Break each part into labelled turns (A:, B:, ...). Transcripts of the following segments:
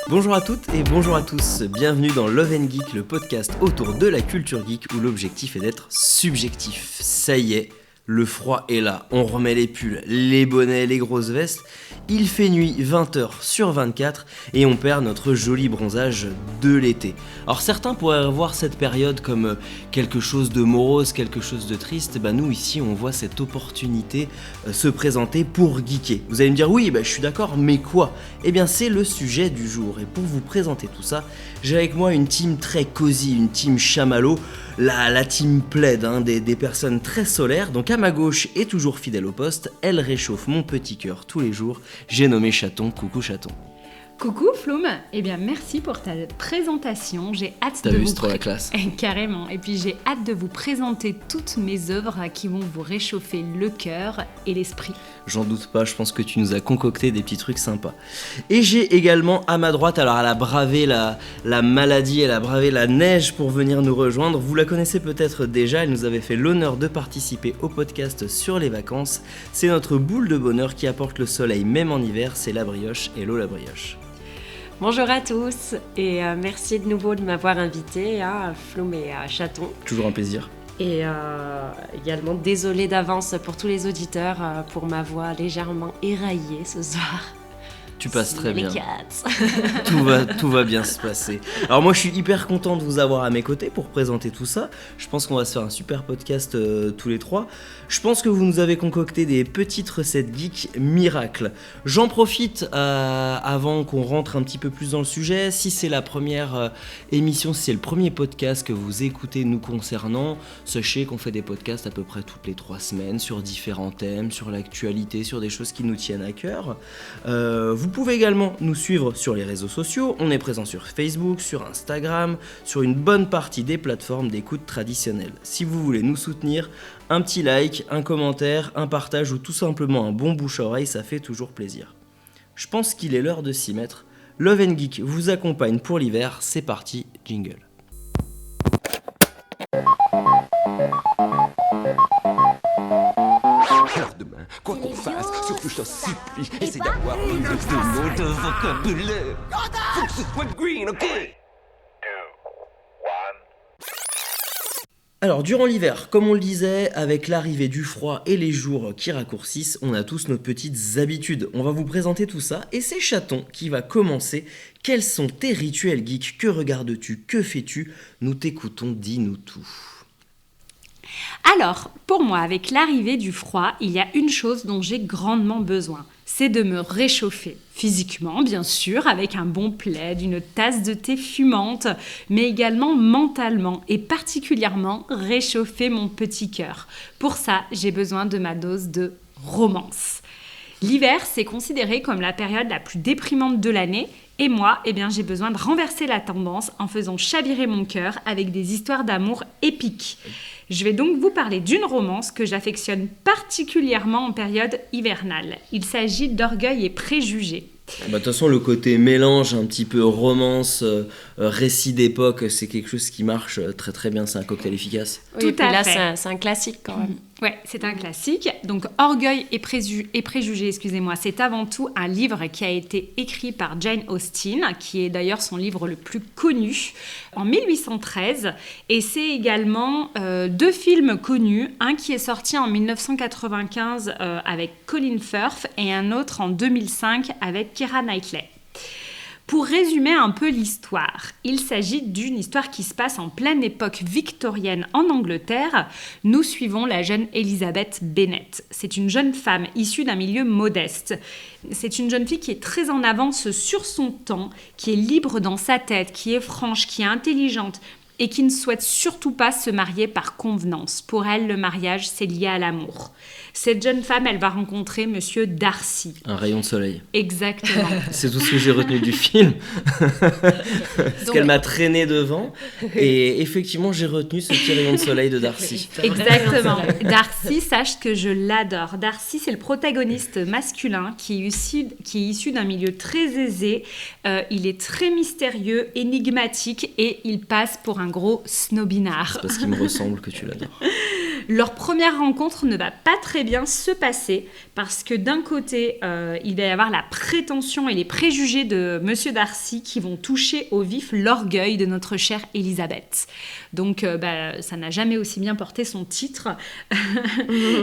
A: Bonjour à toutes et bonjour à tous, bienvenue dans Love & Geek, le podcast autour de la culture geek où l'objectif est d'être subjectif. Ça y est, le froid est là, on remet les pulls, les bonnets, les grosses vestes, il fait nuit 20h sur 24 et on perd notre joli bronzage de l'été. Alors certains pourraient voir cette période comme quelque chose de morose, quelque chose de triste, nous ici on voit cette opportunité se présenter pour geeker. Vous allez me dire oui, je suis d'accord, mais quoi ? Eh bien c'est le sujet du jour et pour vous présenter tout ça, j'ai avec moi une team très cosy, une team chamallow, la team plaid, des personnes très solaires. Donc à ma gauche et toujours fidèle au poste, elle réchauffe mon petit cœur tous les jours. J'ai nommé Chaton. Coucou Chaton.
B: Coucou Floum, merci pour ta présentation, j'ai hâte
A: T'as
B: de
A: vu,
B: vous...
A: c'est trop la classe.
B: Carrément, et puis j'ai hâte de vous présenter toutes mes œuvres qui vont vous réchauffer le cœur et l'esprit.
A: J'en doute pas, je pense que tu nous as concocté des petits trucs sympas. Et j'ai également à ma droite, alors elle a bravé la maladie, elle a bravé la neige pour venir nous rejoindre. Vous la connaissez peut-être déjà, elle nous avait fait l'honneur de participer au podcast sur les vacances. C'est notre boule de bonheur qui apporte le soleil même en hiver, c'est la brioche. Hello la brioche.
C: Bonjour à tous et merci de nouveau de m'avoir invité à Floum et à Chaton.
A: Toujours un plaisir.
C: Et également désolée d'avance pour tous les auditeurs pour ma voix légèrement éraillée ce soir.
A: Tu passes très bien.
C: Les
A: Tout va bien se passer. Alors moi je suis hyper content de vous avoir à mes côtés pour présenter tout ça. Je pense qu'on va se faire un super podcast tous les trois. Je pense que vous nous avez concocté des petites recettes geeks miracles. J'en profite avant qu'on rentre un petit peu plus dans le sujet. Si c'est la première émission, si c'est le premier podcast que vous écoutez nous concernant, sachez qu'on fait des podcasts à peu près toutes les 3 semaines sur différents thèmes, sur l'actualité, sur des choses qui nous tiennent à cœur. Vous pouvez également nous suivre sur les réseaux sociaux, on est présent sur Facebook, sur Instagram, sur une bonne partie des plateformes d'écoute traditionnelles. Si vous voulez nous soutenir, un petit like, un commentaire, un partage ou tout simplement un bon bouche-à-oreille, ça fait toujours plaisir. Je pense qu'il est l'heure de s'y mettre. Love & Geek vous accompagne pour l'hiver, c'est parti, jingle.
D: Demain, quoi qu'on fasse, surtout je t'en supplie, essaie d'avoir plus de mots de vocabulaire. Faut que ce soit green, ok?
A: Alors durant l'hiver, comme on le disait, avec l'arrivée du froid et les jours qui raccourcissent, on a tous nos petites habitudes. On va vous présenter tout ça et c'est Chaton qui va commencer. Quels sont tes rituels geeks? Que regardes-tu? Que fais-tu? Nous t'écoutons, dis-nous tout.
B: Alors, pour moi, avec l'arrivée du froid, il y a une chose dont j'ai grandement besoin. C'est de me réchauffer. Physiquement, bien sûr, avec un bon plaid, une tasse de thé fumante, mais également mentalement et particulièrement réchauffer mon petit cœur. Pour ça, j'ai besoin de ma dose de romance. L'hiver, c'est considéré comme la période la plus déprimante de l'année. Et moi, j'ai besoin de renverser la tendance en faisant chavirer mon cœur avec des histoires d'amour épiques. Je vais donc vous parler d'une romance que j'affectionne particulièrement en période hivernale. Il s'agit d'Orgueil et Préjugés.
A: De toute façon, le côté mélange, un petit peu romance, récit d'époque, c'est quelque chose qui marche très très bien, c'est un cocktail efficace.
C: Oui,
B: Tout à
C: là,
B: fait.
C: c'est un classique quand même.
B: Ouais, c'est un classique. Donc, Orgueil et Préjugés, c'est avant tout un livre qui a été écrit par Jane Austen, qui est d'ailleurs son livre le plus connu, en 1813. Et c'est également 2 films connus, un qui est sorti en 1995 avec Colin Firth et un autre en 2005 avec Keira Knightley. Pour résumer un peu l'histoire, il s'agit d'une histoire qui se passe en pleine époque victorienne en Angleterre. Nous suivons la jeune Elizabeth Bennet. C'est une jeune femme issue d'un milieu modeste. C'est une jeune fille qui est très en avance sur son temps, qui est libre dans sa tête, qui est franche, qui est intelligente et qui ne souhaite surtout pas se marier par convenance. Pour elle, le mariage, c'est lié à l'amour. Cette jeune femme, elle va rencontrer Monsieur Darcy.
A: Un rayon de soleil.
B: Exactement.
A: C'est tout ce que j'ai retenu du film. Parce qu'elle m'a traîné devant. Et effectivement, j'ai retenu ce petit rayon de soleil de Darcy.
B: Exactement. Darcy, sache que je l'adore. Darcy, c'est le protagoniste masculin qui est issu d'un milieu très aisé. Il est très mystérieux, énigmatique et il passe pour un gros snobinard.
A: C'est parce qu'il me ressemble que tu l'adores.
B: Leur première rencontre ne va pas très bien se passer parce que d'un côté, il va y avoir la prétention et les préjugés de Monsieur Darcy qui vont toucher au vif l'orgueil de notre chère Elisabeth. Donc, ça n'a jamais aussi bien porté son titre.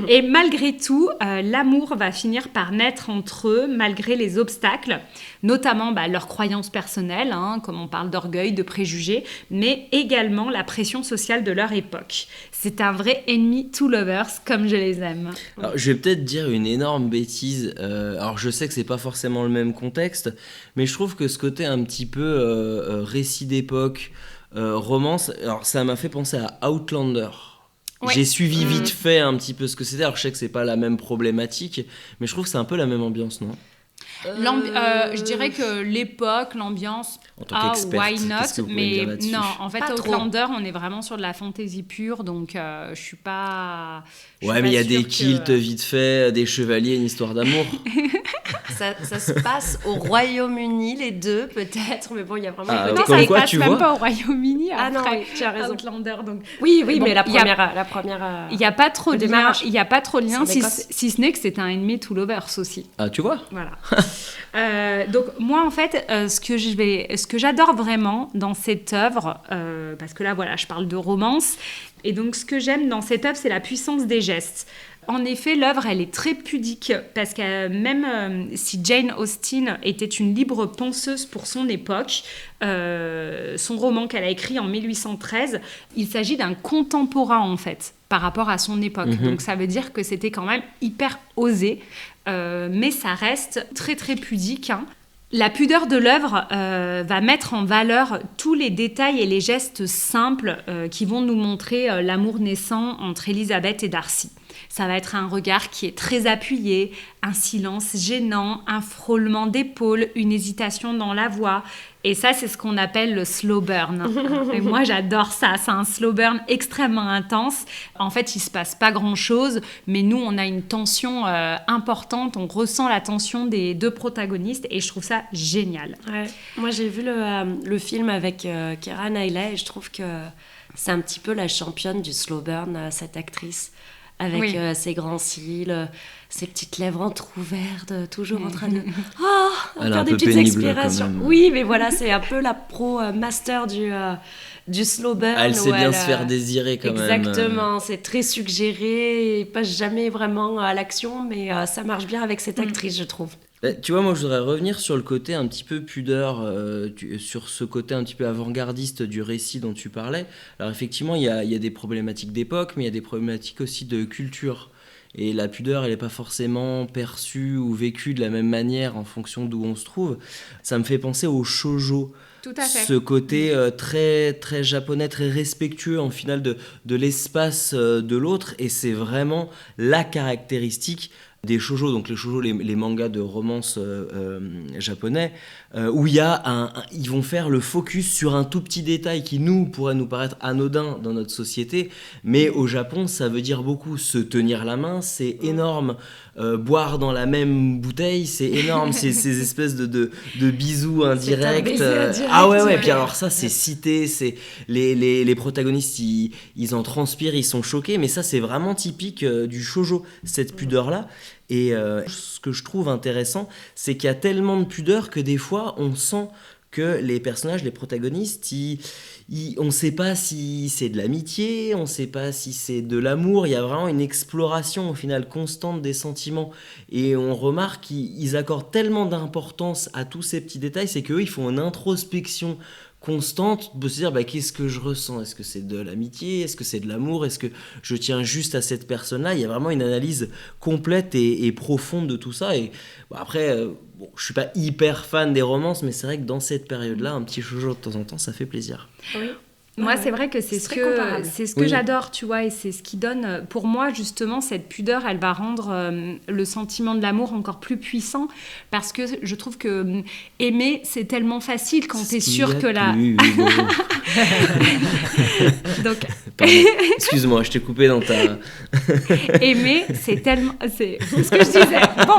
B: Et malgré tout, l'amour va finir par naître entre eux, malgré les obstacles, notamment leurs croyances personnelles, hein, comme on parle d'orgueil, de préjugés, mais également la pression sociale de leur époque. C'est un vrai enemy to lovers, comme je les aime.
A: Alors, je vais peut-être dire une énorme bêtise. Alors, je sais que c'est pas forcément le même contexte, mais je trouve que ce côté un petit peu récit d'époque, romance, alors ça m'a fait penser à Outlander. Ouais. J'ai suivi vite fait un petit peu ce que c'était. Alors, je sais que c'est pas la même problématique, mais je trouve que c'est un peu la même ambiance, non ?
B: Je dirais que l'époque, l'ambiance,
A: en tant qu'experte,
B: why not, mais non, en fait, Outlander, on est vraiment sur de la fantasy pure, donc je suis pas.
A: Ouais, mais il y a des kilts vite fait, des chevaliers, une histoire d'amour.
C: Ça se passe au Royaume-Uni, les deux, peut-être, mais bon, il y a vraiment...
B: non, ça ne se passe même pas au Royaume-Uni, après
C: non, oui, tu as raison.
B: Outlander, donc...
C: Oui, bon, mais la première
B: il n'y a pas trop de lien, si ce n'est que c'est un ennemi to lovers aussi.
A: Ah, tu vois.
B: Voilà. Donc, moi, en fait, ce que j'adore vraiment dans cette œuvre, parce que là, voilà, je parle de romance, et donc, ce que j'aime dans cette œuvre, c'est la puissance des gestes. En effet, l'œuvre, elle est très pudique, parce que même si Jane Austen était une libre penseuse pour son époque, son roman qu'elle a écrit en 1813, il s'agit d'un contemporain, en fait, par rapport à son époque. Mm-hmm. Donc, ça veut dire que c'était quand même hyper osé, mais ça reste très, très pudique, hein. La pudeur de l'œuvre va mettre en valeur tous les détails et les gestes simples qui vont nous montrer l'amour naissant entre Elisabeth et Darcy. Ça va être un regard qui est très appuyé, un silence gênant, un frôlement d'épaule, une hésitation dans la voix. Et ça, c'est ce qu'on appelle le slow burn. Et moi, j'adore ça. C'est un slow burn extrêmement intense. En fait, il ne se passe pas grand-chose, mais nous, on a une tension importante. On ressent la tension des deux protagonistes et je trouve ça génial.
C: Ouais. Moi, j'ai vu le film avec Keira Knightley et je trouve que c'est un petit peu la championne du slow burn, cette actrice. Avec ses grands cils, ses petites lèvres entrouvertes, toujours en train de faire des petites expirations. Oui, mais voilà, c'est un peu la pro master du slow burn.
A: Elle sait bien se faire désirer quand même.
C: Exactement, c'est très suggéré, il passe jamais vraiment à l'action, mais ça marche bien avec cette actrice, je trouve.
A: Tu vois, moi, je voudrais revenir sur le côté un petit peu pudeur, sur ce côté un petit peu avant-gardiste du récit dont tu parlais. Alors, effectivement, il y a des problématiques d'époque, mais il y a des problématiques aussi de culture. Et la pudeur, elle n'est pas forcément perçue ou vécue de la même manière en fonction d'où on se trouve. Ça me fait penser au shoujo.
B: Tout à fait.
A: Ce côté très, très japonais, très respectueux en final de l'espace de l'autre. Et c'est vraiment la caractéristique des shoujo, donc les shoujo, les mangas de romance japonais, où ils vont faire le focus sur un tout petit détail qui pourrait nous paraître anodin dans notre société, mais au Japon, ça veut dire beaucoup. Se tenir la main, c'est énorme. Boire dans la même bouteille, c'est énorme. Ces espèces de bisous indirects. Ah ouais. Puis alors ça, c'est cité. C'est les protagonistes, ils en transpirent, ils sont choqués. Mais ça, c'est vraiment typique du shoujo, cette pudeur-là. Et ce que je trouve intéressant, c'est qu'il y a tellement de pudeur que des fois, on sent que les personnages, les protagonistes, on ne sait pas si c'est de l'amitié, on ne sait pas si c'est de l'amour. Il y a vraiment une exploration au final constante des sentiments. Et on remarque qu'ils accordent tellement d'importance à tous ces petits détails, c'est qu'eux, ils font une introspection constante de se dire qu'est-ce que je ressens, est-ce que c'est de l'amitié, est-ce que c'est de l'amour, est-ce que je tiens juste à cette personne-là. Il y a vraiment une analyse complète et profonde de tout ça. Et après, je suis pas hyper fan des romances, mais c'est vrai que dans cette période-là, un petit shoujo de temps en temps, ça fait plaisir.
C: Oui.
B: Moi, c'est vrai que c'est ce que j'adore, tu vois, et c'est ce qui donne, pour moi, justement, cette pudeur, elle va rendre le sentiment de l'amour encore plus puissant, parce que je trouve que aimer, c'est tellement facile quand t'es sûr que la... Donc...
A: Pardon, excuse-moi, je t'ai coupé dans ta...
B: Aimer, c'est tellement... C'est ce que je disais. Bon.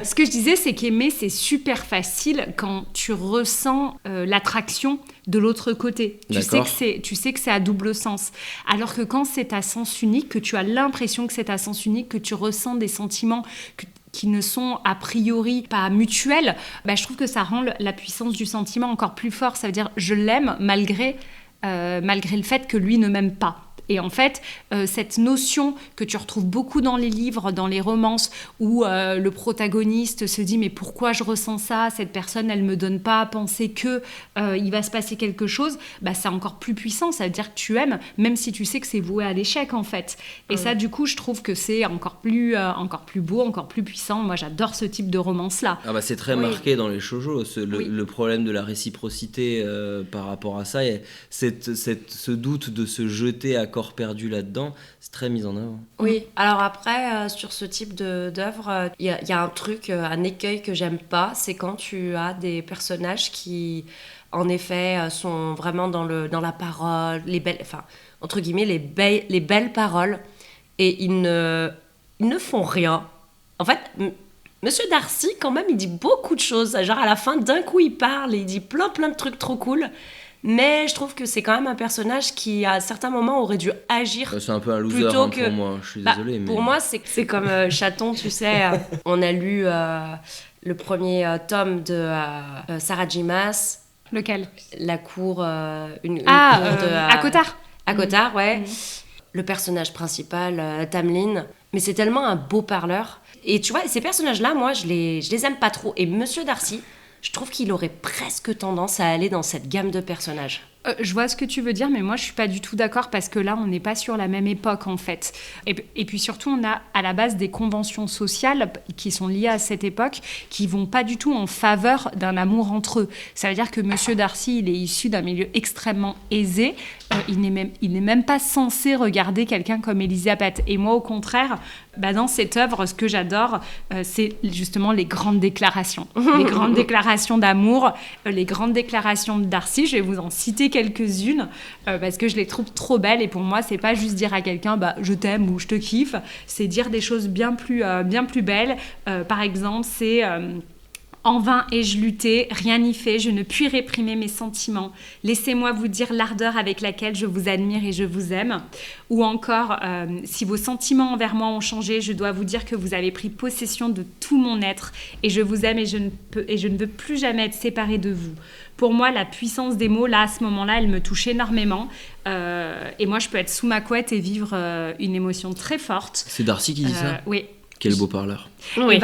B: Ce que je disais, c'est qu'aimer, c'est super facile quand tu ressens l'attraction de l'autre côté. Tu sais
A: D'accord.
B: que c'est à double sens. Alors que quand c'est à sens unique, que tu as l'impression que c'est à sens unique, que tu ressens des sentiments qui ne sont a priori pas mutuels, bah, je trouve que ça rend la puissance du sentiment encore plus fort. Ça veut dire je l'aime malgré le fait que lui ne m'aime pas. Et en fait, cette notion que tu retrouves beaucoup dans les livres, dans les romances, où le protagoniste se dit « mais pourquoi je ressens ça ? Cette personne, elle ne me donne pas à penser qu'il va se passer quelque chose », bah, c'est encore plus puissant. Ça veut dire que tu aimes, même si tu sais que c'est voué à l'échec, en fait. Et ça, du coup, je trouve que c'est encore plus beau, encore plus puissant. Moi, j'adore ce type de romance-là.
A: Ah bah c'est très marqué dans les shoujo, le problème de la réciprocité par rapport à ça, et ce doute de se jeter à corps perdu là-dedans, c'est très mis en avant.
C: Oui, alors après, sur ce type d'œuvre, il y a un truc, un écueil que j'aime pas, c'est quand tu as des personnages qui, en effet, sont vraiment dans la parole, les belles, enfin, entre guillemets, les belles paroles, et ils ne font rien. En fait, Monsieur Darcy, quand même, il dit beaucoup de choses. Genre, à la fin, d'un coup, il parle et il dit plein de trucs trop cool. Mais je trouve que c'est quand même un personnage qui, à certains moments, aurait dû agir.
A: C'est un peu un loser
C: pour
A: moi, je suis désolé. Mais...
C: Pour moi, c'est comme Chaton, tu sais. On a lu le premier tome de Sarah J. Maas.
B: Lequel ?
C: La cour... une cour
B: à Cotard.
C: À Cotard, ouais. Le personnage principal, Tamlin. Mais c'est tellement un beau parleur. Et tu vois, ces personnages-là, moi, je les aime pas trop. Et Monsieur Darcy, je trouve qu'il aurait presque tendance à aller dans cette gamme de personnages.
B: Je vois ce que tu veux dire, mais moi je suis pas du tout d'accord parce que là on n'est pas sur la même époque en fait. Et puis surtout on a à la base des conventions sociales qui sont liées à cette époque qui vont pas du tout en faveur d'un amour entre eux. Ça veut dire que Monsieur Darcy il est issu d'un milieu extrêmement aisé. Il n'est même pas censé regarder quelqu'un comme Elisabeth. Et moi au contraire, dans cette œuvre ce que j'adore c'est justement les grandes déclarations. Les grandes déclarations d'amour, les grandes déclarations de Darcy. Je vais vous en citer quelques-unes parce que je les trouve trop belles et pour moi c'est pas juste dire à quelqu'un je t'aime ou je te kiffe, c'est dire des choses bien plus belles. Par exemple c'est en vain ai-je lutté, rien n'y fait, je ne puis réprimer mes sentiments. Laissez-moi vous dire l'ardeur avec laquelle je vous admire et je vous aime. Ou encore, si vos sentiments envers moi ont changé, je dois vous dire que vous avez pris possession de tout mon être et je vous aime et je ne veux plus jamais être séparée de vous. Pour moi, la puissance des mots, là, à ce moment-là, elle me touche énormément. Et moi, je peux être sous ma couette et vivre une émotion très forte.
A: C'est Darcy qui dit ça ?
B: Oui.
A: Quel beau parleur.
B: Oui.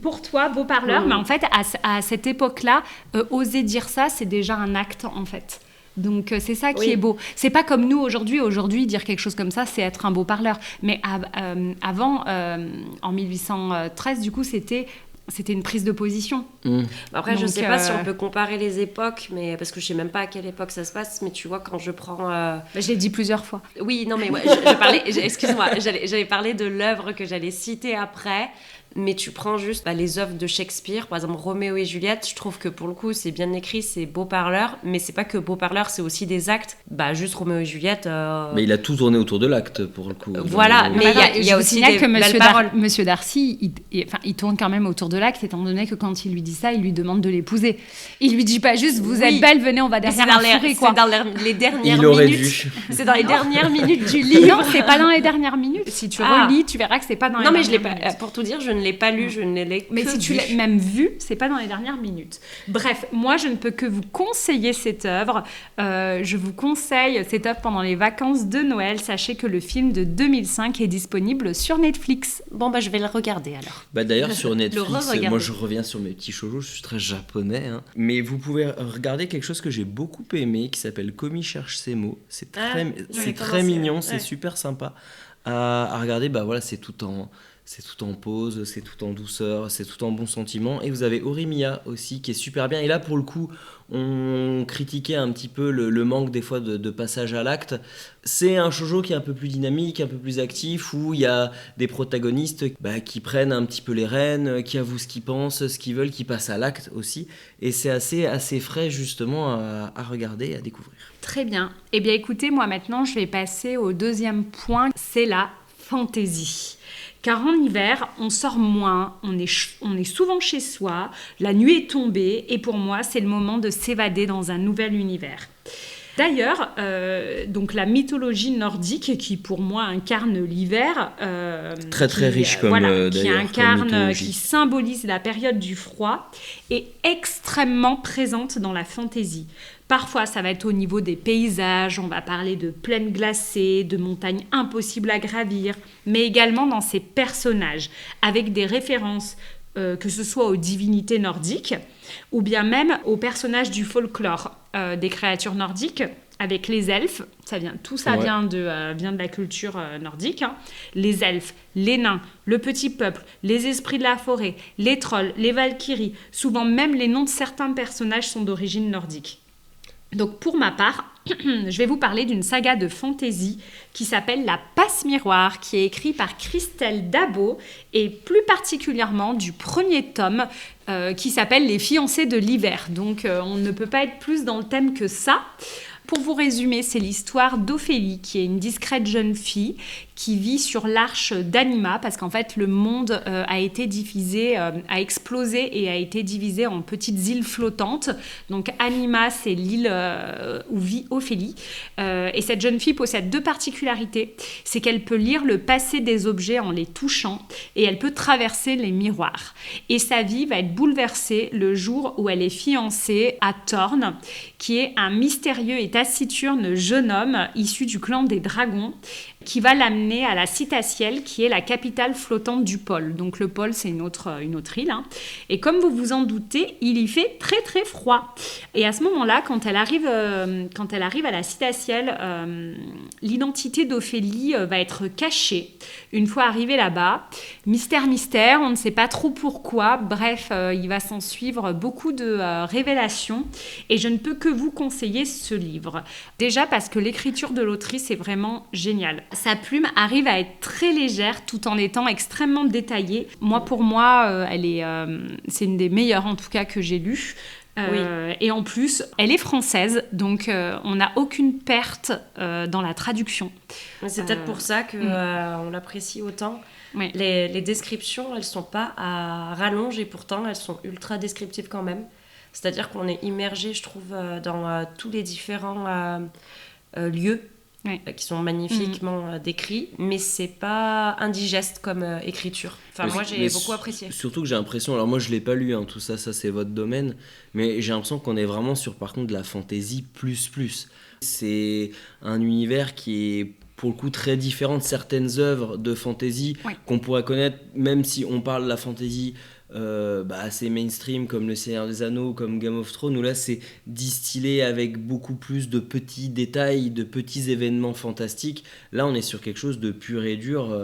B: Pour toi, beau parleur, mais en fait, à cette époque-là, oser dire ça, c'est déjà un acte, en fait. Donc, c'est ça qui est beau. C'est pas comme nous, aujourd'hui. Aujourd'hui, dire quelque chose comme ça, c'est être un beau parleur. Mais avant, en 1813, du coup, c'était une prise de position.
C: Après, je sais pas si on peut comparer les époques, mais parce que je sais même pas à quelle époque ça se passe, mais tu vois, quand je prends...
B: Je l'ai dit plusieurs fois.
C: Oui, non, mais ouais, je parlais... Excuse-moi, j'allais parler de l'œuvre que j'allais citer après, mais tu prends juste les œuvres de Shakespeare, par exemple Roméo et Juliette, je trouve que pour le coup, c'est bien écrit, c'est beau parleur, mais c'est pas que beau parleur, c'est aussi des actes. Juste Roméo et Juliette...
A: Mais il a tout tourné autour de l'acte, pour le coup.
C: Voilà, mais il y a aussi des belles paroles.
B: Monsieur Darcy, il tourne quand même autour de l'acte, étant donné que quand il lui dit ça, il lui demande de l'épouser. Il lui dit pas juste, vous êtes belle, venez, on va derrière la forêt, quoi.
C: C'est dans les dernières
A: il aurait
C: minutes.
A: Dû.
C: C'est dans les dernières minutes du livre.
B: Non, c'est pas dans les dernières minutes. Si tu relis, tu verras que c'est pas dans les dernières minutes. Non, mais je l'ai pas.
C: Pour tout dire, je ne l'ai pas lu, je ne l'ai que
B: mais si tu l'as même vu, c'est pas dans les dernières minutes. Bref, moi, je ne peux que vous conseiller cette œuvre. Je vous conseille cette œuvre pendant les vacances de Noël. Sachez que le film de 2005 est disponible sur Netflix.
C: Bon, je vais le regarder alors.
A: D'ailleurs, sur Netflix, moi je reviens sur mes petits shoujo, je suis très japonais. Mais vous pouvez regarder quelque chose que j'ai beaucoup aimé qui s'appelle Komi cherche ses mots. C'est très mignon, c'est super sympa à regarder. Voilà, c'est tout en pause, c'est tout en douceur, c'est tout en bon sentiment. Et vous avez Horimiya aussi qui est super bien. Et là, pour le coup, on critiquait un petit peu le manque des fois de passage à l'acte. C'est un shoujo qui est un peu plus dynamique, un peu plus actif, où il y a des protagonistes qui prennent un petit peu les rênes, qui avouent ce qu'ils pensent, ce qu'ils veulent, qui passent à l'acte aussi. Et c'est assez frais justement à regarder et à découvrir.
B: Très bien. Eh bien écoutez, moi maintenant, je vais passer au deuxième point, c'est la fantaisie. Car en hiver, on sort moins, on est souvent chez soi, la nuit est tombée et pour moi, c'est le moment de s'évader dans un nouvel univers. D'ailleurs, donc la mythologie nordique qui pour moi incarne l'hiver,
A: très riche comme
B: qui incarne, qui symbolise la période du froid, est extrêmement présente dans la fantaisie. Parfois, ça va être au niveau des paysages, on va parler de plaines glacées, de montagnes impossibles à gravir, mais également dans ses personnages, avec des références que ce soit aux divinités nordiques ou bien même aux personnages du folklore des créatures nordiques, avec les elfes, tout ça vient de la culture nordique, hein. Les elfes, les nains, le petit peuple, les esprits de la forêt, les trolls, les valkyries, souvent même les noms de certains personnages sont d'origine nordique. Donc pour ma part, je vais vous parler d'une saga de fantasy qui s'appelle La Passe-Miroir, qui est écrite par Christelle Dabo et plus particulièrement du premier tome qui s'appelle Les Fiancés de l'hiver. Donc on ne peut pas être plus dans le thème que ça. Pour vous résumer, c'est l'histoire d'Ophélie, qui est une discrète jeune fille qui vit sur l'arche d'Anima, parce qu'en fait, le monde a été divisé, a explosé et a été divisé en petites îles flottantes. Donc Anima, c'est l'île où vit Ophélie. Et cette jeune fille possède deux particularités. C'est qu'elle peut lire le passé des objets en les touchant et elle peut traverser les miroirs. Et sa vie va être bouleversée le jour où elle est fiancée à Thorn, qui est un mystérieux et taciturne jeune homme issu du clan des dragons, qui va l'amener à la Citaciel, qui est la capitale flottante du pôle. Donc le pôle, c'est une autre île. Hein. Et comme vous vous en doutez, il y fait très très froid. Et à ce moment-là, quand elle arrive à la Citaciel, l'identité d'Ophélie va être cachée. Une fois arrivée là-bas, mystère, on ne sait pas trop pourquoi. Bref, il va s'en suivre beaucoup de révélations. Et je ne peux que vous conseiller ce livre. Déjà parce que l'écriture de l'autrice est vraiment géniale. Sa plume arrive à être très légère tout en étant extrêmement détaillée. Pour moi, c'est une des meilleures en tout cas que j'ai lues. Oui. Et en plus, elle est française, donc on n'a aucune perte dans la traduction.
C: C'est peut-être pour ça qu'on l'apprécie autant. Oui. Les descriptions, elles ne sont pas à rallonge et pourtant elles sont ultra descriptives quand même. C'est-à-dire qu'on est immergé, je trouve, dans tous les différents lieux. Oui. Qui sont magnifiquement décrits, mais c'est pas indigeste comme écriture. Moi j'ai beaucoup apprécié.
A: Surtout que j'ai l'impression, alors moi je l'ai pas lu, hein, tout ça c'est votre domaine, mais j'ai l'impression qu'on est vraiment sur par contre de la fantasy plus. C'est un univers qui est pour le coup très différent de certaines œuvres de fantasy qu'on pourrait connaître, même si on parle de la fantasy assez mainstream comme Le Seigneur des Anneaux, comme Game of Thrones, où là c'est distillé avec beaucoup plus de petits détails, de petits événements fantastiques. Là on est sur quelque chose de pur et dur,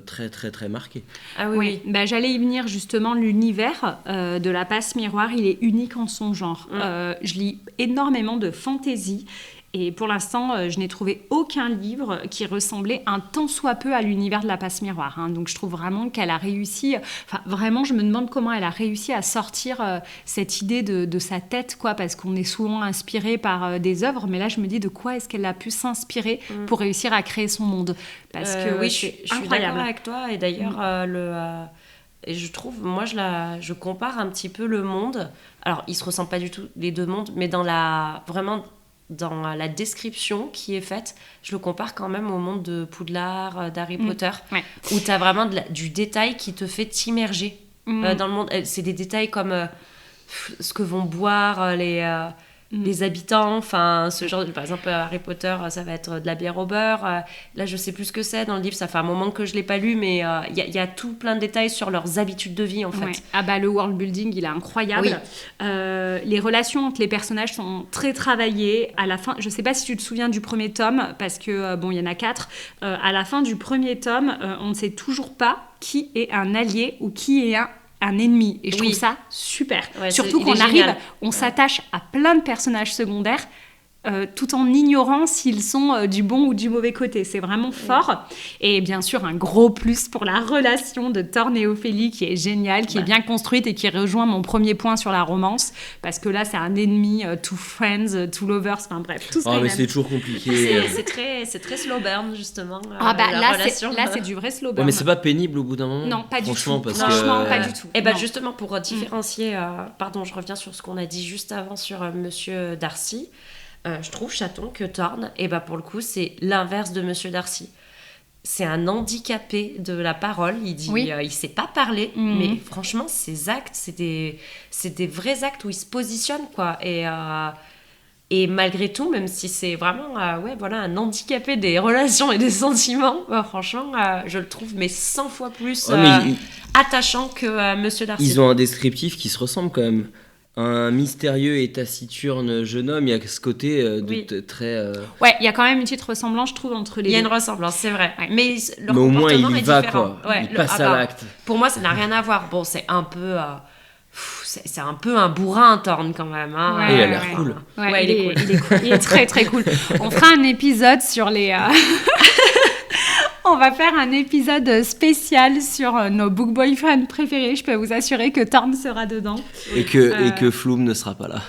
A: très très très marqué.
B: Ah oui. J'allais y venir justement. L'univers de La Passe-Miroir, il est unique en son genre. Je lis énormément de fantasy. Et pour l'instant, je n'ai trouvé aucun livre qui ressemblait un tant soit peu à l'univers de La Passe-Miroir. Hein. Donc je trouve vraiment qu'elle a réussi... vraiment, je me demande comment elle a réussi à sortir cette idée de sa tête, quoi, parce qu'on est souvent inspiré par des œuvres, mais là, je me dis de quoi est-ce qu'elle a pu s'inspirer pour réussir à créer son monde. Parce que
C: oui, je suis d'accord avec toi. Et d'ailleurs, et je trouve, moi, je compare un petit peu le monde. Alors, ils ne se ressemblent pas du tout, les deux mondes, mais dans la description qui est faite, je le compare quand même au monde de Poudlard, d'Harry Potter, où tu as vraiment du détail qui te fait t'immerger dans le monde. C'est des détails comme ce que vont boire les habitants, enfin ce genre par exemple Harry Potter, ça va être de la bière au beurre. Là je sais plus ce que c'est dans le livre, ça fait un moment que je l'ai pas lu, mais il y a tout plein de détails sur leurs habitudes de vie en fait.
B: Le world building il est incroyable. Les relations entre les personnages sont très travaillées. À la fin, je sais pas si tu te souviens du premier tome, parce que il y en a 4. À la fin du premier tome, on ne sait toujours pas qui est un allié ou qui est un ennemi, et je trouve ça super. Surtout qu'on arrive, on s'attache à plein de personnages secondaires tout en ignorant s'ils sont du bon ou du mauvais côté. C'est vraiment fort. Et bien sûr, un gros plus pour la relation de Thorne et Ophélie qui est géniale, qui est bien construite et qui rejoint mon premier point sur la romance. Parce que là, c'est un ennemi, two friends, two lovers, enfin bref, tout ce
A: mais c'est toujours compliqué.
C: C'est très slow burn, justement.
B: Là, c'est du vrai slow burn.
A: Mais c'est pas pénible au bout d'un moment?
B: Non, pas du tout.
A: Franchement,
B: Pas du tout.
C: Et ben justement, pour différencier, pardon, je reviens sur ce qu'on a dit juste avant sur Monsieur Darcy. Je trouve, chaton, que Thorne, pour le coup, c'est l'inverse de Monsieur Darcy. C'est un handicapé de la parole. Il dit, il sait pas parler, mais franchement, ses actes, c'est des vrais actes où il se positionne, quoi. Et malgré tout, même si c'est vraiment un handicapé des relations et des sentiments, franchement, je le trouve 100 fois plus attachant que Monsieur Darcy.
A: Ils ont un descriptif qui se ressemble quand même. Un mystérieux et taciturne jeune homme, il y a ce côté très...
B: Ouais, il y a quand même une petite ressemblance, je trouve, entre les deux.
C: Il y a une ressemblance, c'est vrai. Ouais. Mais leur
A: au moins, il
C: comportement
A: y va,
C: différent.
A: quoi. Il passe à l'acte.
C: Pour moi, ça n'a rien à voir. Bon, c'est un peu... c'est un peu un bourrin, Thorne, quand même. Hein.
A: Il a l'air cool.
B: Ouais, il est cool. Il est très, très cool. On fera un épisode sur les... On va faire un épisode spécial sur nos book boyfriends préférés. Je peux vous assurer que Thorne sera dedans.
A: Et que Floom ne sera pas là.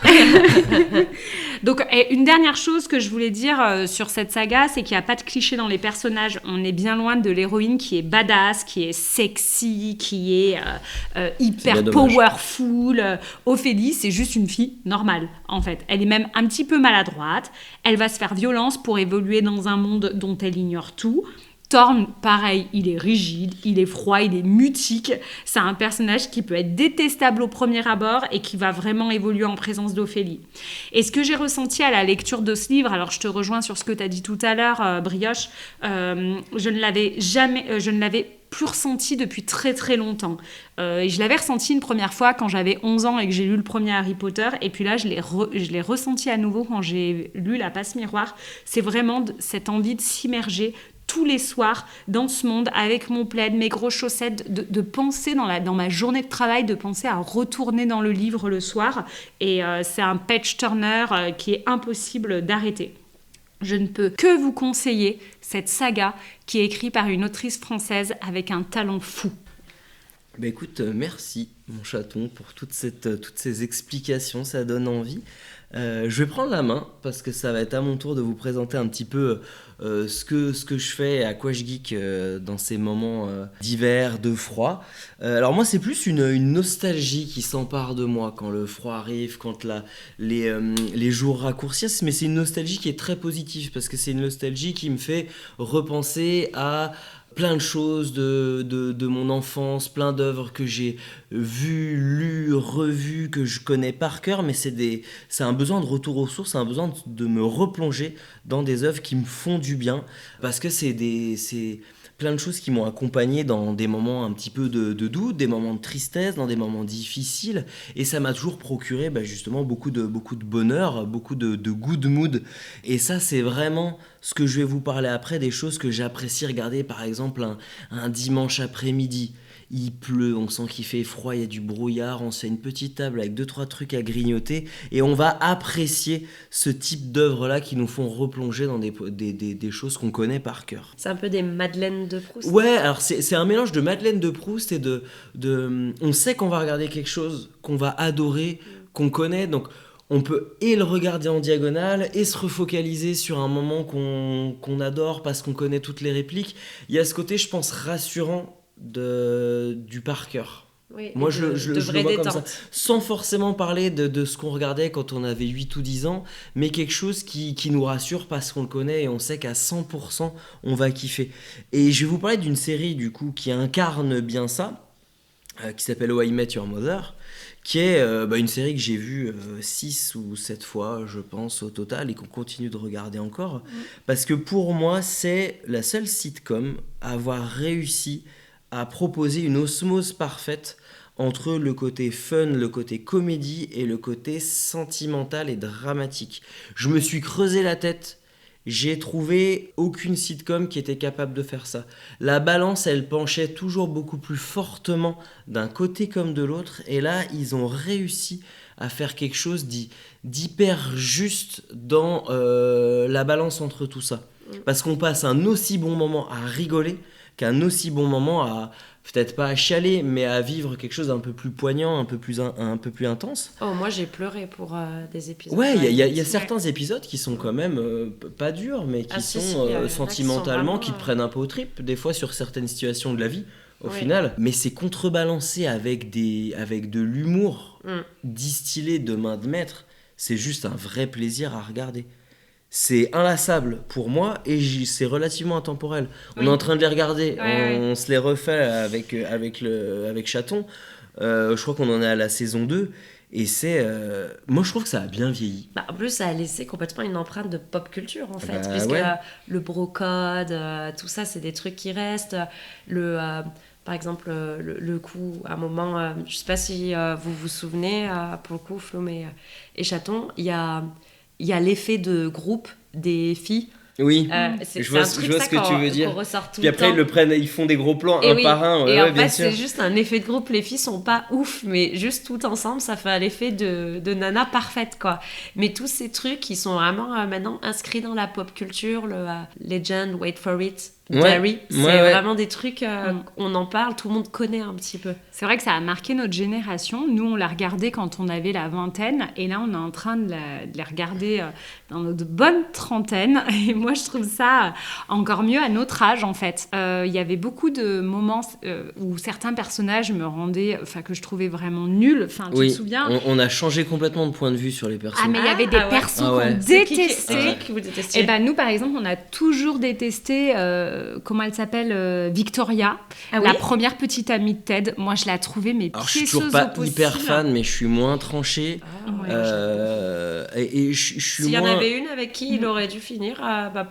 B: Donc, une dernière chose que je voulais dire sur cette saga, c'est qu'il n'y a pas de cliché dans les personnages. On est bien loin de l'héroïne qui est badass, qui est sexy, qui est hyper powerful. Ophélie, c'est juste une fille normale, en fait. Elle est même un petit peu maladroite. Elle va se faire violence pour évoluer dans un monde dont elle ignore tout. Thorne, pareil, il est rigide, il est froid, il est mutique. C'est un personnage qui peut être détestable au premier abord et qui va vraiment évoluer en présence d'Ophélie. Et ce que j'ai ressenti à la lecture de ce livre, alors je te rejoins sur ce que tu as dit tout à l'heure, Brioche, je ne l'avais plus ressenti depuis très très longtemps. Et je l'avais ressenti une première fois quand j'avais 11 ans et que j'ai lu le premier Harry Potter, et puis là je l'ai ressenti à nouveau quand j'ai lu La Passe Miroir. C'est vraiment cette envie de s'immerger tous les soirs dans ce monde avec mon plaid, mes grosses chaussettes, de penser dans ma journée de travail, de penser à retourner dans le livre le soir. Et c'est un page-turner qui est impossible d'arrêter. Je ne peux que vous conseiller cette saga qui est écrite par une autrice française avec un talent fou.
A: Écoute, merci mon chaton pour toutes ces explications, ça donne envie. Je vais prendre la main parce que ça va être à mon tour de vous présenter un petit peu ce que je fais et à quoi je geek dans ces moments d'hiver, de froid. Alors moi c'est plus une nostalgie qui s'empare de moi quand le froid arrive, quand les jours raccourcissent, mais c'est une nostalgie qui est très positive parce que c'est une nostalgie qui me fait repenser à plein de choses de mon enfance, plein d'œuvres que j'ai vues, lues, revues, que je connais par cœur, mais c'est un besoin de retour aux sources, c'est un besoin de me replonger dans des œuvres qui me font du bien, parce que c'est plein de choses qui m'ont accompagné dans des moments un petit peu de doute, des moments de tristesse, dans des moments difficiles, et ça m'a toujours procuré justement beaucoup de bonheur, beaucoup de good mood, et ça c'est vraiment ce que je vais vous parler après, des choses que j'apprécie regarder, par exemple un dimanche après-midi. Il pleut, on sent qu'il fait froid, il y a du brouillard, on se fait une petite table avec 2-3 trucs à grignoter et on va apprécier ce type d'œuvres-là qui nous font replonger dans des choses qu'on connaît par cœur.
C: C'est un peu des Madeleines de Proust.
A: Ouais, alors c'est un mélange de Madeleine de Proust et on sait qu'on va regarder quelque chose qu'on va adorer, qu'on connaît, donc on peut et le regarder en diagonale et se refocaliser sur un moment qu'on adore parce qu'on connaît toutes les répliques. Il y a ce côté, je pense, rassurant du par cœur.
C: Oui,
A: moi je le vois comme ça, sans forcément parler de ce qu'on regardait quand on avait 8 ou 10 ans, mais quelque chose qui nous rassure parce qu'on le connaît et on sait qu'à 100% on va kiffer. Et je vais vous parler d'une série du coup qui incarne bien ça, qui s'appelle How I Met Your Mother, qui est une série que j'ai vue 6 ou 7 fois je pense au total et qu'on continue de regarder encore, parce que pour moi c'est la seule sitcom à avoir réussi à proposer une osmose parfaite entre le côté fun, le côté comédie et le côté sentimental et dramatique. Je me suis creusé la tête, j'ai trouvé aucune sitcom qui était capable de faire ça. La balance, elle penchait toujours beaucoup plus fortement d'un côté comme de l'autre, et là, ils ont réussi à faire quelque chose d'hyper juste dans la balance entre tout ça. Parce qu'on passe un aussi bon moment à rigoler qu'un aussi bon moment à, peut-être pas à chialer, mais à vivre quelque chose d'un peu plus poignant, un peu plus intense.
C: Oh, moi j'ai pleuré pour des épisodes.
A: Ouais, il y a certains épisodes qui sont quand même pas durs, mais qui sont sentimentalement, qui te prennent un peu aux tripes, des fois sur certaines situations de la vie, au final. Mais c'est contrebalancé avec de l'humour distillé de main de maître. C'est juste un vrai plaisir à regarder. C'est inlassable pour moi et c'est relativement intemporel. On est en train de les regarder, on se les refait avec Chaton. Je crois qu'on en est à la saison 2 et moi je trouve que ça a bien vieilli.
C: En plus ça a laissé complètement une empreinte de pop culture en fait, puisque le brocode, tout ça c'est des trucs qui restent. Par exemple, le coup, à un moment, je sais pas si vous vous souvenez, pour le coup, Flume et Chaton, il y a l'effet de groupe des filles.
A: Oui, je vois ce que tu veux dire. Puis après, ils font des gros plans par un.
C: Et en fait, c'est juste un effet de groupe. Les filles sont pas ouf, mais juste tout ensemble, ça fait l'effet de nana parfaite, quoi. Mais tous ces trucs, ils sont vraiment maintenant inscrits dans la pop culture, le Legend, Wait for It, Derry. C'est vraiment des trucs, on en parle, tout le monde connaît un petit peu.
B: C'est vrai que ça a marqué notre génération. Nous, on l'a regardé quand on avait la vingtaine, et là, on est en train de les regarder dans notre bonne trentaine. Et moi, je trouve ça encore mieux à notre âge, en fait. Il y avait beaucoup de moments où certains personnages me rendaient, que je trouvais vraiment nuls. Enfin, tu te souviens ?
A: On a changé complètement de point de vue sur les personnages.
B: Ah, mais il y avait des persos qu'on détestait.
C: Qui vous détestiez ?
B: Et ben nous, par exemple, on a toujours détesté, comment elle s'appelle, Victoria, la première petite amie de Ted. Moi, je la trouvais piéceuse.
A: Alors, je suis toujours pas hyper fan, mais je suis moins tranché. Et je suis
C: S'il y en avait une avec qui il aurait dû finir,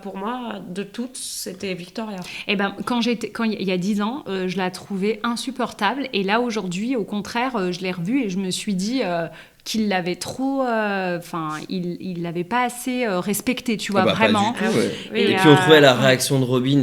C: pour moi, de toutes, c'était Victoria.
B: Et ben quand il y a 10 ans, je la trouvais insupportable. Et là, aujourd'hui, au contraire, je l'ai revue et je me suis dit qu'il l'avait trop... il l'avait pas assez respecté, tu vois, vraiment.
A: Pas du tout, et puis on trouvait la réaction de Robin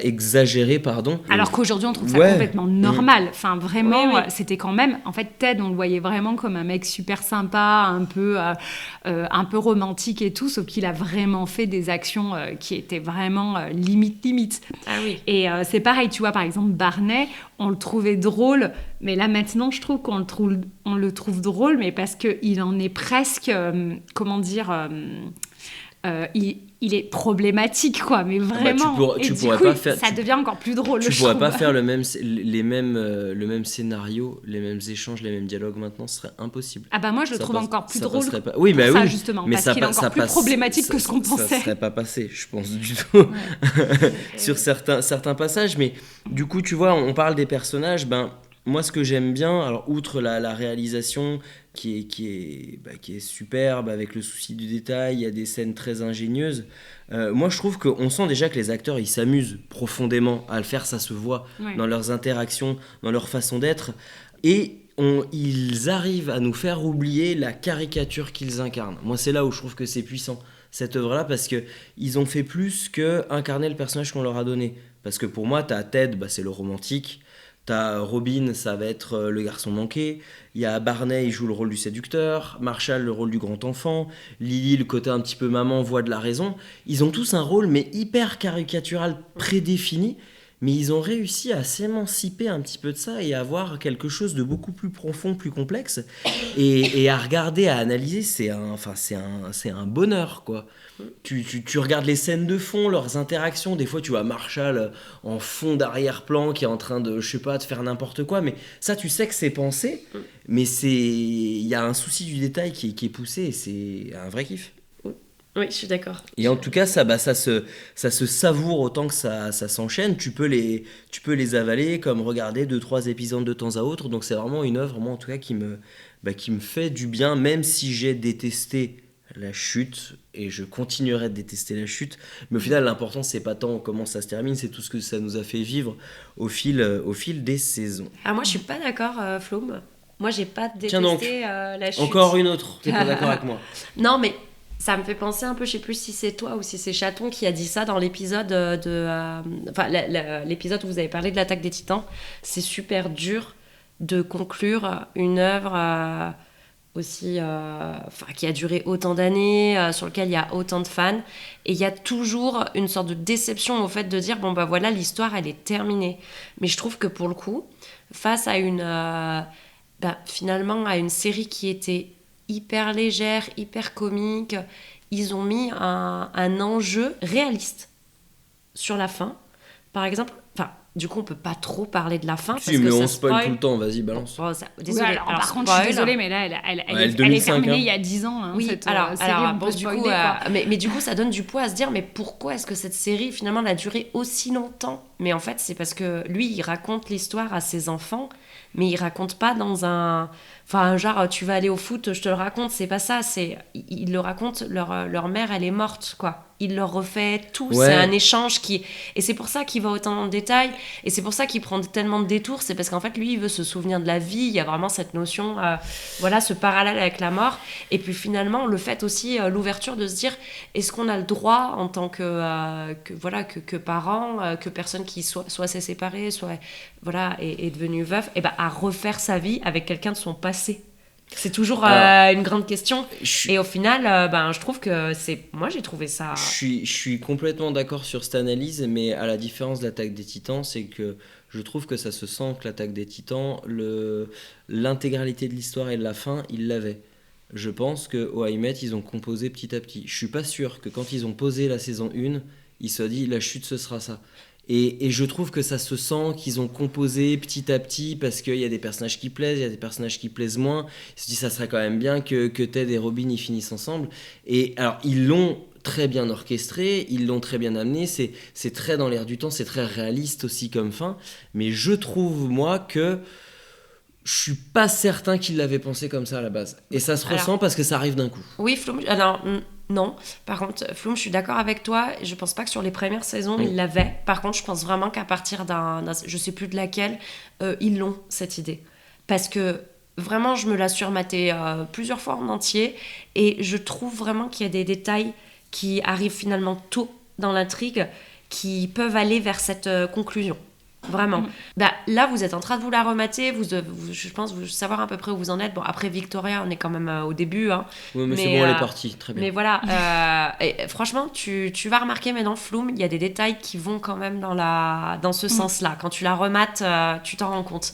A: exagérée, pardon.
B: Alors qu'aujourd'hui, on trouve ça complètement normal. Enfin, vraiment, c'était quand même... En fait, Ted, on le voyait vraiment comme un mec super sympa, un peu romantique et tout, sauf qu'il a vraiment fait des actions qui étaient vraiment limite.
C: Ah oui.
B: Et c'est pareil, tu vois, par exemple, Barney, on le trouvait drôle, mais là, maintenant, je trouve qu'on le trouve drôle, mais parce qu'il en est presque... il est problématique, quoi, mais vraiment.
A: Tu pourrais pas faire,
B: ça devient encore plus drôle.
A: Tu pourrais pas faire le même scénario, les mêmes échanges, les mêmes dialogues maintenant, ce serait impossible.
B: Ah bah moi je le trouve encore plus drôle.
A: Oui, bah
B: ça, justement, mais parce qu'il est encore plus problématique que ce qu'on pensait.
A: Ça serait pas passé, je pense du tout, sur certains passages. Mais du coup, tu vois, on parle des personnages. Moi, ce que j'aime bien, alors outre la réalisation qui est superbe, avec le souci du détail, il y a des scènes très ingénieuses. Moi, je trouve qu'on sent déjà que les acteurs, ils s'amusent profondément à le faire, ça se voit dans leurs interactions, dans leur façon d'être. Et ils arrivent à nous faire oublier la caricature qu'ils incarnent. Moi, c'est là où je trouve que c'est puissant, cette œuvre-là, parce qu'ils ont fait plus qu'incarner le personnage qu'on leur a donné. Parce que pour moi, t'as Ted, c'est le romantique. T'as Robin, ça va être le garçon manqué. Il y a Barney, il joue le rôle du séducteur. Marshall, le rôle du grand enfant. Lily, le côté un petit peu maman, voix de la raison. Ils ont tous un rôle, mais hyper caricatural, prédéfini. Mais ils ont réussi à s'émanciper un petit peu de ça et à avoir quelque chose de beaucoup plus profond, plus complexe. Et à regarder, à analyser, c'est un bonheur, quoi. Tu regardes les scènes de fond, leurs interactions. Des fois, tu vois Marshall en fond d'arrière-plan qui est en train de, je sais pas, de faire n'importe quoi. Mais ça, tu sais que c'est pensé. Mais il y a un souci du détail qui est poussé et c'est un vrai kiff.
C: Oui, je suis d'accord.
A: Et en tout cas, ça se savoure autant que ça s'enchaîne. Tu peux les avaler comme regarder 2-3 épisodes de temps à autre. Donc c'est vraiment une œuvre, moi en tout cas, qui me fait du bien, même si j'ai détesté la chute, et je continuerai de détester la chute. Mais au final, l'important, c'est pas tant comment ça se termine, c'est tout ce que ça nous a fait vivre au fil des saisons.
C: Ah, moi, je suis pas d'accord, Flume. Moi, j'ai pas détesté la chute.
A: Encore une autre, t'es pas d'accord avec moi?
C: Non, mais... ça me fait penser un peu, je sais plus si c'est toi ou si c'est Chaton qui a dit ça dans l'épisode l'épisode où vous avez parlé de l'attaque des Titans. C'est super dur de conclure une œuvre aussi, qui a duré autant d'années, sur lequel il y a autant de fans. Et il y a toujours une sorte de déception au fait de dire, bon bah voilà, l'histoire, elle est terminée. Mais je trouve que pour le coup, face à finalement, à une série qui était hyper légère, hyper comique, ils ont mis un enjeu réaliste sur la fin. Par exemple, du coup, on peut pas trop parler de la fin.
A: Si, mais on spoil tout le temps, vas-y, balance.
C: Désolée.
B: Alors, par contre, je suis désolée, mais là, elle est terminée il y a 10 ans.
C: Oui,
B: cette
C: alors
B: série, on peut
C: du
B: spoiler,
C: coup,
B: quoi.
C: mais du coup, ça donne du poids à se dire, mais pourquoi est-ce que cette série, finalement, elle a duré aussi longtemps ? Mais en fait, c'est parce que lui, il raconte l'histoire à ses enfants, mais il raconte pas dans un... Enfin, genre, tu vas aller au foot, je te le raconte, c'est pas ça. Il le raconte, leur mère, elle est morte, quoi. Il leur refait tout,
A: Ouais.
C: c'est un échange qui... Et c'est pour ça qu'il va autant dans le détail, et c'est pour ça qu'il prend tellement de détours, c'est parce qu'en fait, lui, il veut se souvenir de la vie, il y a vraiment cette notion, ce parallèle avec la mort, et puis finalement, le fait aussi, l'ouverture de se dire, est-ce qu'on a le droit, en tant que parents, que personne qui soit s'est séparé, soit est devenu veuf, à refaire sa vie avec quelqu'un de son passé. C'est toujours une grande question. Et au final, je trouve que moi, j'ai trouvé ça...
A: Je suis complètement d'accord sur cette analyse, mais à la différence de l'Attaque des Titans, c'est que je trouve que ça se sent que l'Attaque des Titans, l'intégralité de l'histoire et de la fin, ils l'avaient. Je pense que au I Met, ils ont composé petit à petit. Je suis pas sûr que quand ils ont posé la saison 1, ils se soient dit la chute ce sera ça. Et je trouve que ça se sent qu'ils ont composé petit à petit parce qu'il y a des personnages qui plaisent, il y a des personnages qui plaisent moins. Ils se disent ça serait quand même bien que Ted et Robin y finissent ensemble. Et alors ils l'ont très bien orchestré, ils l'ont très bien amené, c'est très dans l'air du temps, c'est très réaliste aussi comme fin. Mais je trouve moi que je suis pas certain qu'ils l'avaient pensé comme ça à la base. Et ça se ressent parce que ça arrive d'un coup.
C: Oui, Floum, alors non. Par contre, Floum, je suis d'accord avec toi. Je pense pas que sur les premières saisons, ils l'avaient. Par contre, je pense vraiment qu'à partir je sais plus de laquelle, ils l'ont, cette idée. Parce que vraiment, je me la surmaté plusieurs fois en entier. Et je trouve vraiment qu'il y a des détails qui arrivent finalement tôt dans l'intrigue qui peuvent aller vers cette conclusion. Vraiment. Là, vous êtes en train de vous la remater. Je pense vous savoir à peu près où vous en êtes. Bon, après Victoria, on est quand même au début. Hein.
A: Oui, mais c'est bon, elle est partie. Très bien.
C: Mais voilà. Et franchement, tu vas remarquer maintenant, Floum, il y a des détails qui vont quand même dans ce sens-là. Quand tu la remates, tu t'en rends compte.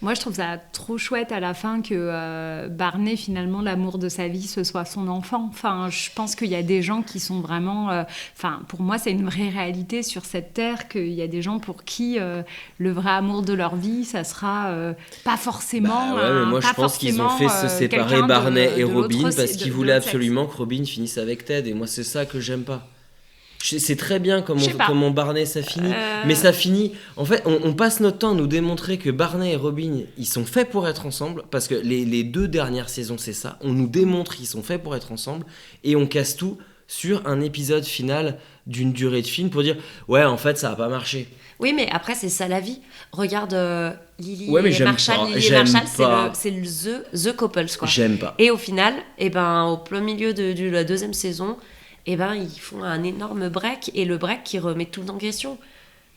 B: Moi, je trouve ça trop chouette à la fin que Barney, finalement, l'amour de sa vie, ce soit son enfant. Enfin, je pense qu'il y a des gens qui sont vraiment... pour moi, c'est une vraie réalité sur cette terre, qu'il y a des gens pour qui le vrai amour de leur vie, ça sera pas forcément...
A: mais moi, je pense qu'ils ont fait se séparer Barney et Robin parce qu'ils voulaient absolument que Robin finisse avec Ted. Et moi, c'est ça que j'aime pas. C'est très bien comment Barney ça finit, mais ça finit... En fait, on passe notre temps à nous démontrer que Barney et Robin, ils sont faits pour être ensemble, parce que les 2 dernières saisons, c'est ça. On nous démontre qu'ils sont faits pour être ensemble, et on casse tout sur un épisode final d'une durée de film pour dire « Ouais, en fait, ça n'a pas marché ».
C: Oui, mais après, c'est ça la vie. Regarde Lily
A: et
C: Marshall. Lily et Marshall, c'est the couples, quoi.
A: J'aime pas.
C: Et au final, au plein milieu de la 2e saison... ils font un énorme break, et le break qui remet tout en question.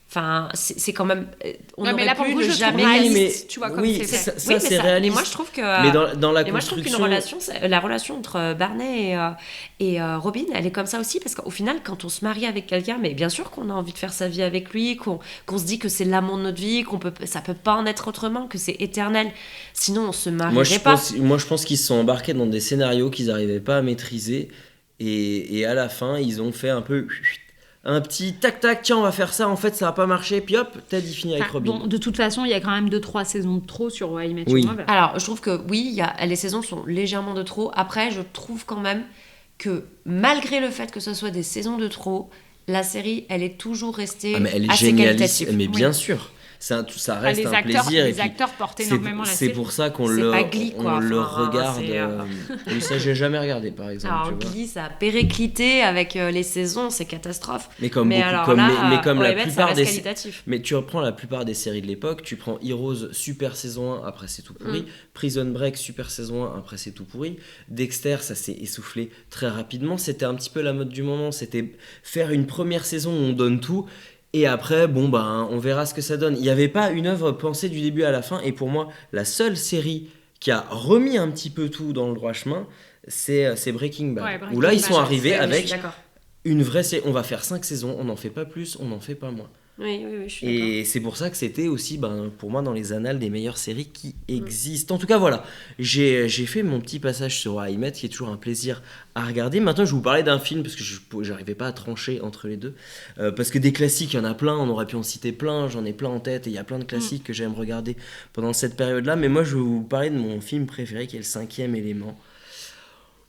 C: Enfin, c'est quand même... On aurait pu ne jamais...
B: réaliste, tu vois, comme c'est fait.
A: Ça c'est réaliste.
C: Mais moi, je trouve que...
A: Mais dans la construction...
C: moi, je trouve la relation entre Barney et Robin, elle est comme ça aussi, parce qu'au final, quand on se marie avec quelqu'un, mais bien sûr qu'on a envie de faire sa vie avec lui, qu'on se dit que c'est l'amour de notre vie, ça peut pas en être autrement, que c'est éternel. Sinon, on se marierait pas.
A: Moi, je pense qu'ils se sont embarqués dans des scénarios qu'ils n'arrivaient pas à maîtriser. Et à la fin, ils ont fait un petit tac-tac, tiens, on va faire ça, en fait, ça n'a pas marché, puis hop, Ted, il finit avec Robin.
B: Bon, de toute façon, il y a quand même 2-3 saisons de trop sur I Met
A: Your
B: Mother.
C: Alors, je trouve que oui, les saisons sont légèrement de trop. Après, je trouve quand même que malgré le fait que ce soit des saisons de trop, la série, elle est toujours restée assez qualitative.
A: Mais bien sûr. Ça reste un plaisir.
B: Les acteurs portent énormément la série.
A: C'est pour ça qu'on le regarde. Ça, j'ai jamais regardé, par exemple.
C: Alors, Glee, ça a périclité avec les saisons, c'est catastrophe.
A: Mais comme la plupart des... Mais tu reprends la plupart des séries de l'époque, tu prends Heroes, super saison 1, après c'est tout pourri. Prison Break, super saison 1, après c'est tout pourri. Dexter, ça s'est essoufflé très rapidement. C'était un petit peu la mode du moment. C'était faire une première saison où on donne tout. Et après, on verra ce que ça donne. Il n'y avait pas une œuvre pensée du début à la fin. Et pour moi, la seule série qui a remis un petit peu tout dans le droit chemin, c'est Breaking Bad.
B: Ouais, Breaking
A: Où là, ils
B: Bad,
A: sont arrivés
C: je suis
A: avec
C: d'accord.
A: une vraie... On va faire 5 saisons, on n'en fait pas plus, on n'en fait pas moins.
C: Oui, je suis d'accord.
A: Et c'est pour ça que c'était aussi, pour moi, dans les annales des meilleures séries qui existent. En tout cas, voilà, j'ai fait mon petit passage sur How I Met, qui est toujours un plaisir à regarder. Maintenant, je vais vous parler d'un film, parce que je n'arrivais pas à trancher entre les deux. Parce que des classiques, il y en a plein, on aurait pu en citer plein, j'en ai plein en tête, et il y a plein de classiques que j'aime regarder pendant cette période-là. Mais moi, je vais vous parler de mon film préféré, qui est Le 5e élément.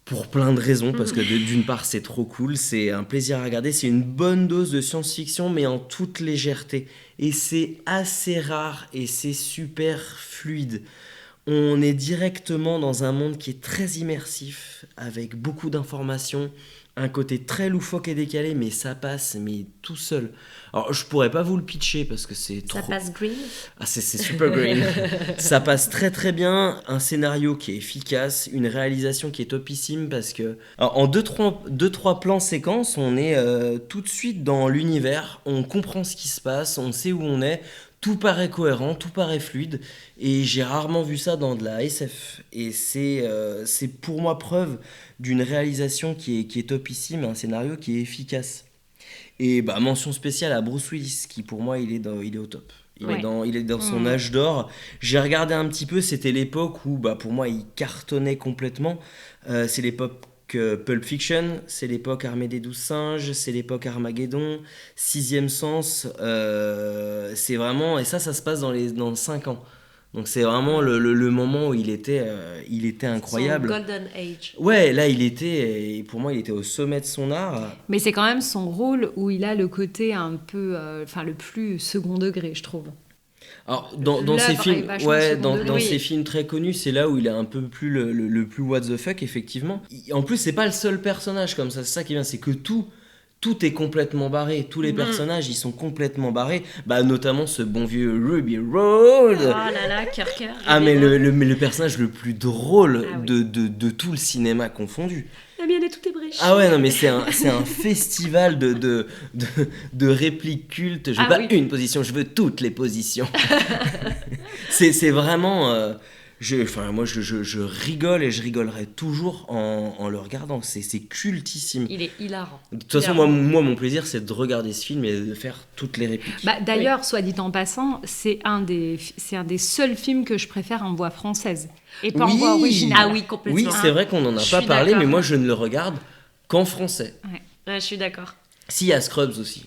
A: Pour plein de raisons, parce que d'une part c'est trop cool, c'est un plaisir à regarder, c'est une bonne dose de science-fiction mais en toute légèreté. Et c'est assez rare et c'est super fluide. On est directement dans un monde qui est très immersif, avec beaucoup d'informations, un côté très loufoque et décalé, mais ça passe, mais tout seul. Alors je pourrais pas vous le pitcher parce que c'est trop...
C: Ça passe green.
A: Ah, c'est super green. Ça passe très très bien, un scénario qui est efficace, une réalisation qui est topissime parce que alors, en 2-3 plans séquences, on est tout de suite dans l'univers, on comprend ce qui se passe, on sait où on est, tout paraît cohérent, tout paraît fluide et j'ai rarement vu ça dans de la SF et c'est pour moi preuve d'une réalisation qui est topissime, un scénario qui est efficace. Et mention spéciale à Bruce Willis, qui pour moi il est au top. Il est dans son âge d'or. J'ai regardé un petit peu, c'était l'époque où pour moi il cartonnait complètement. C'est l'époque Pulp Fiction, c'est l'époque Armée des 12 singes, c'est l'époque Armageddon, Sixième Sens. C'est vraiment... Et ça se passe dans 5 ans. Donc c'est vraiment le moment où il était incroyable.
C: Son golden age.
A: Ouais, là et pour moi il était au sommet de son art.
B: Mais c'est quand même son rôle où il a le côté un peu, le plus second degré, je trouve.
A: Alors dans ces
B: L'œuvre
A: films,
B: est vachement second degré.
A: dans ces films très connus, c'est là où il est un peu plus le plus what the fuck effectivement. En plus c'est pas le seul personnage comme ça, c'est ça qui est bien, c'est que tout est complètement barré, tous les personnages ils sont complètement barrés, notamment ce bon vieux Ruby Road.
C: Oh là là, cœur.
A: Ah mais le personnage le plus drôle
C: Ah oui.
A: de tout le cinéma confondu.
C: La mienne est tout ébréchée.
A: Ah ouais non mais c'est un festival de répliques cultes. Je veux pas une position, je veux toutes les positions. c'est vraiment moi je rigole et je rigolerai toujours en le regardant. C'est cultissime.
C: Il est hilarant.
A: De toute façon, moi, mon plaisir, c'est de regarder ce film et de faire toutes les répliques.
B: D'ailleurs, soit dit en passant, c'est un des seuls films que je préfère en voix française et pas en voix originale.
C: Ah oui, complètement.
A: Oui, c'est vrai qu'on n'en a pas parlé, mais moi, je ne le regarde qu'en français.
C: Ouais, je suis d'accord.
A: Si, il y a Scrubs aussi.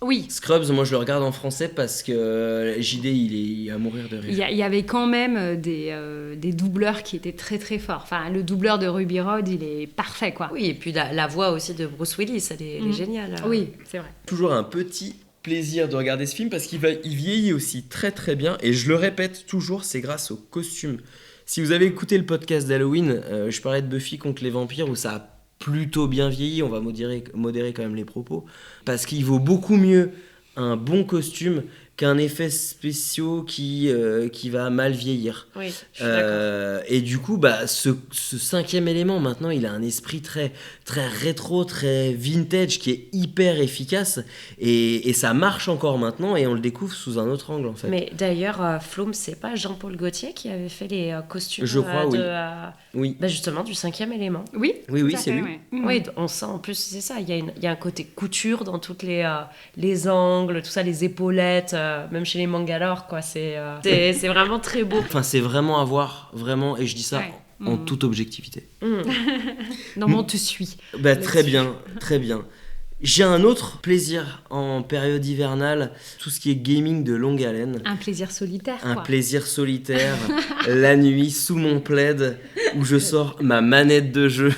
B: Oui.
A: Scrubs, moi, je le regarde en français parce que JD, il est à mourir de rire.
B: Il y avait quand même des doubleurs qui étaient très très forts. Enfin, le doubleur de Ruby Road, il est parfait, quoi.
C: Oui, et puis la voix aussi de Bruce Willis, elle est géniale.
B: Oui, c'est vrai.
A: Toujours un petit plaisir de regarder ce film parce qu'il vieillit aussi très très bien et je le répète toujours, c'est grâce aux costumes. Si vous avez écouté le podcast d'Halloween, je parlais de Buffy contre les vampires où ça a plutôt bien vieilli, on va modérer quand même les propos, parce qu'il vaut beaucoup mieux un bon costume qu'un effet spécial qui va mal vieillir.
C: Oui, je suis d'accord.
A: Et du coup, ce 5e élément, maintenant, il a un esprit très, très rétro, très vintage, qui est hyper efficace, et ça marche encore maintenant, et on le découvre sous un autre angle, en fait.
C: Mais d'ailleurs, Flume, c'est pas Jean-Paul Gaultier qui avait fait les costumes
A: Je crois, oui.
C: justement, du 5e élément.
B: Oui,
A: c'est lui.
B: Ouais.
C: Oui, on sent, en plus, c'est ça, il y a un côté couture dans toutes les angles, tout ça, les épaulettes, même chez les Mangalore, quoi, c'est vraiment très beau.
A: Enfin, c'est vraiment à voir, vraiment, et je dis ça en toute objectivité.
B: Non, mais on te suit.
A: Très bien, très bien. J'ai un autre plaisir en période hivernale, tout ce qui est gaming de longue haleine.
B: Un plaisir solitaire,
A: Un
B: quoi.
A: plaisir solitaire, la nuit, sous mon plaid, où je sors ma manette de jeu.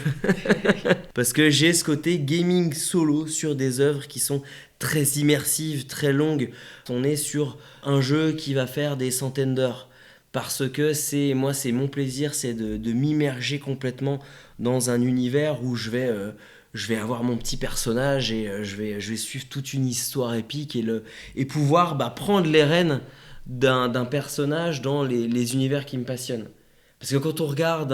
A: Parce que j'ai ce côté gaming solo sur des œuvres qui sont très immersives, très longues. On est sur un jeu qui va faire des centaines d'heures. Parce que c'est mon plaisir, c'est de m'immerger complètement dans un univers où je vais avoir mon petit personnage et je vais suivre toute une histoire épique et pouvoir prendre les rênes d'un personnage dans les univers qui me passionnent. Parce que quand on regarde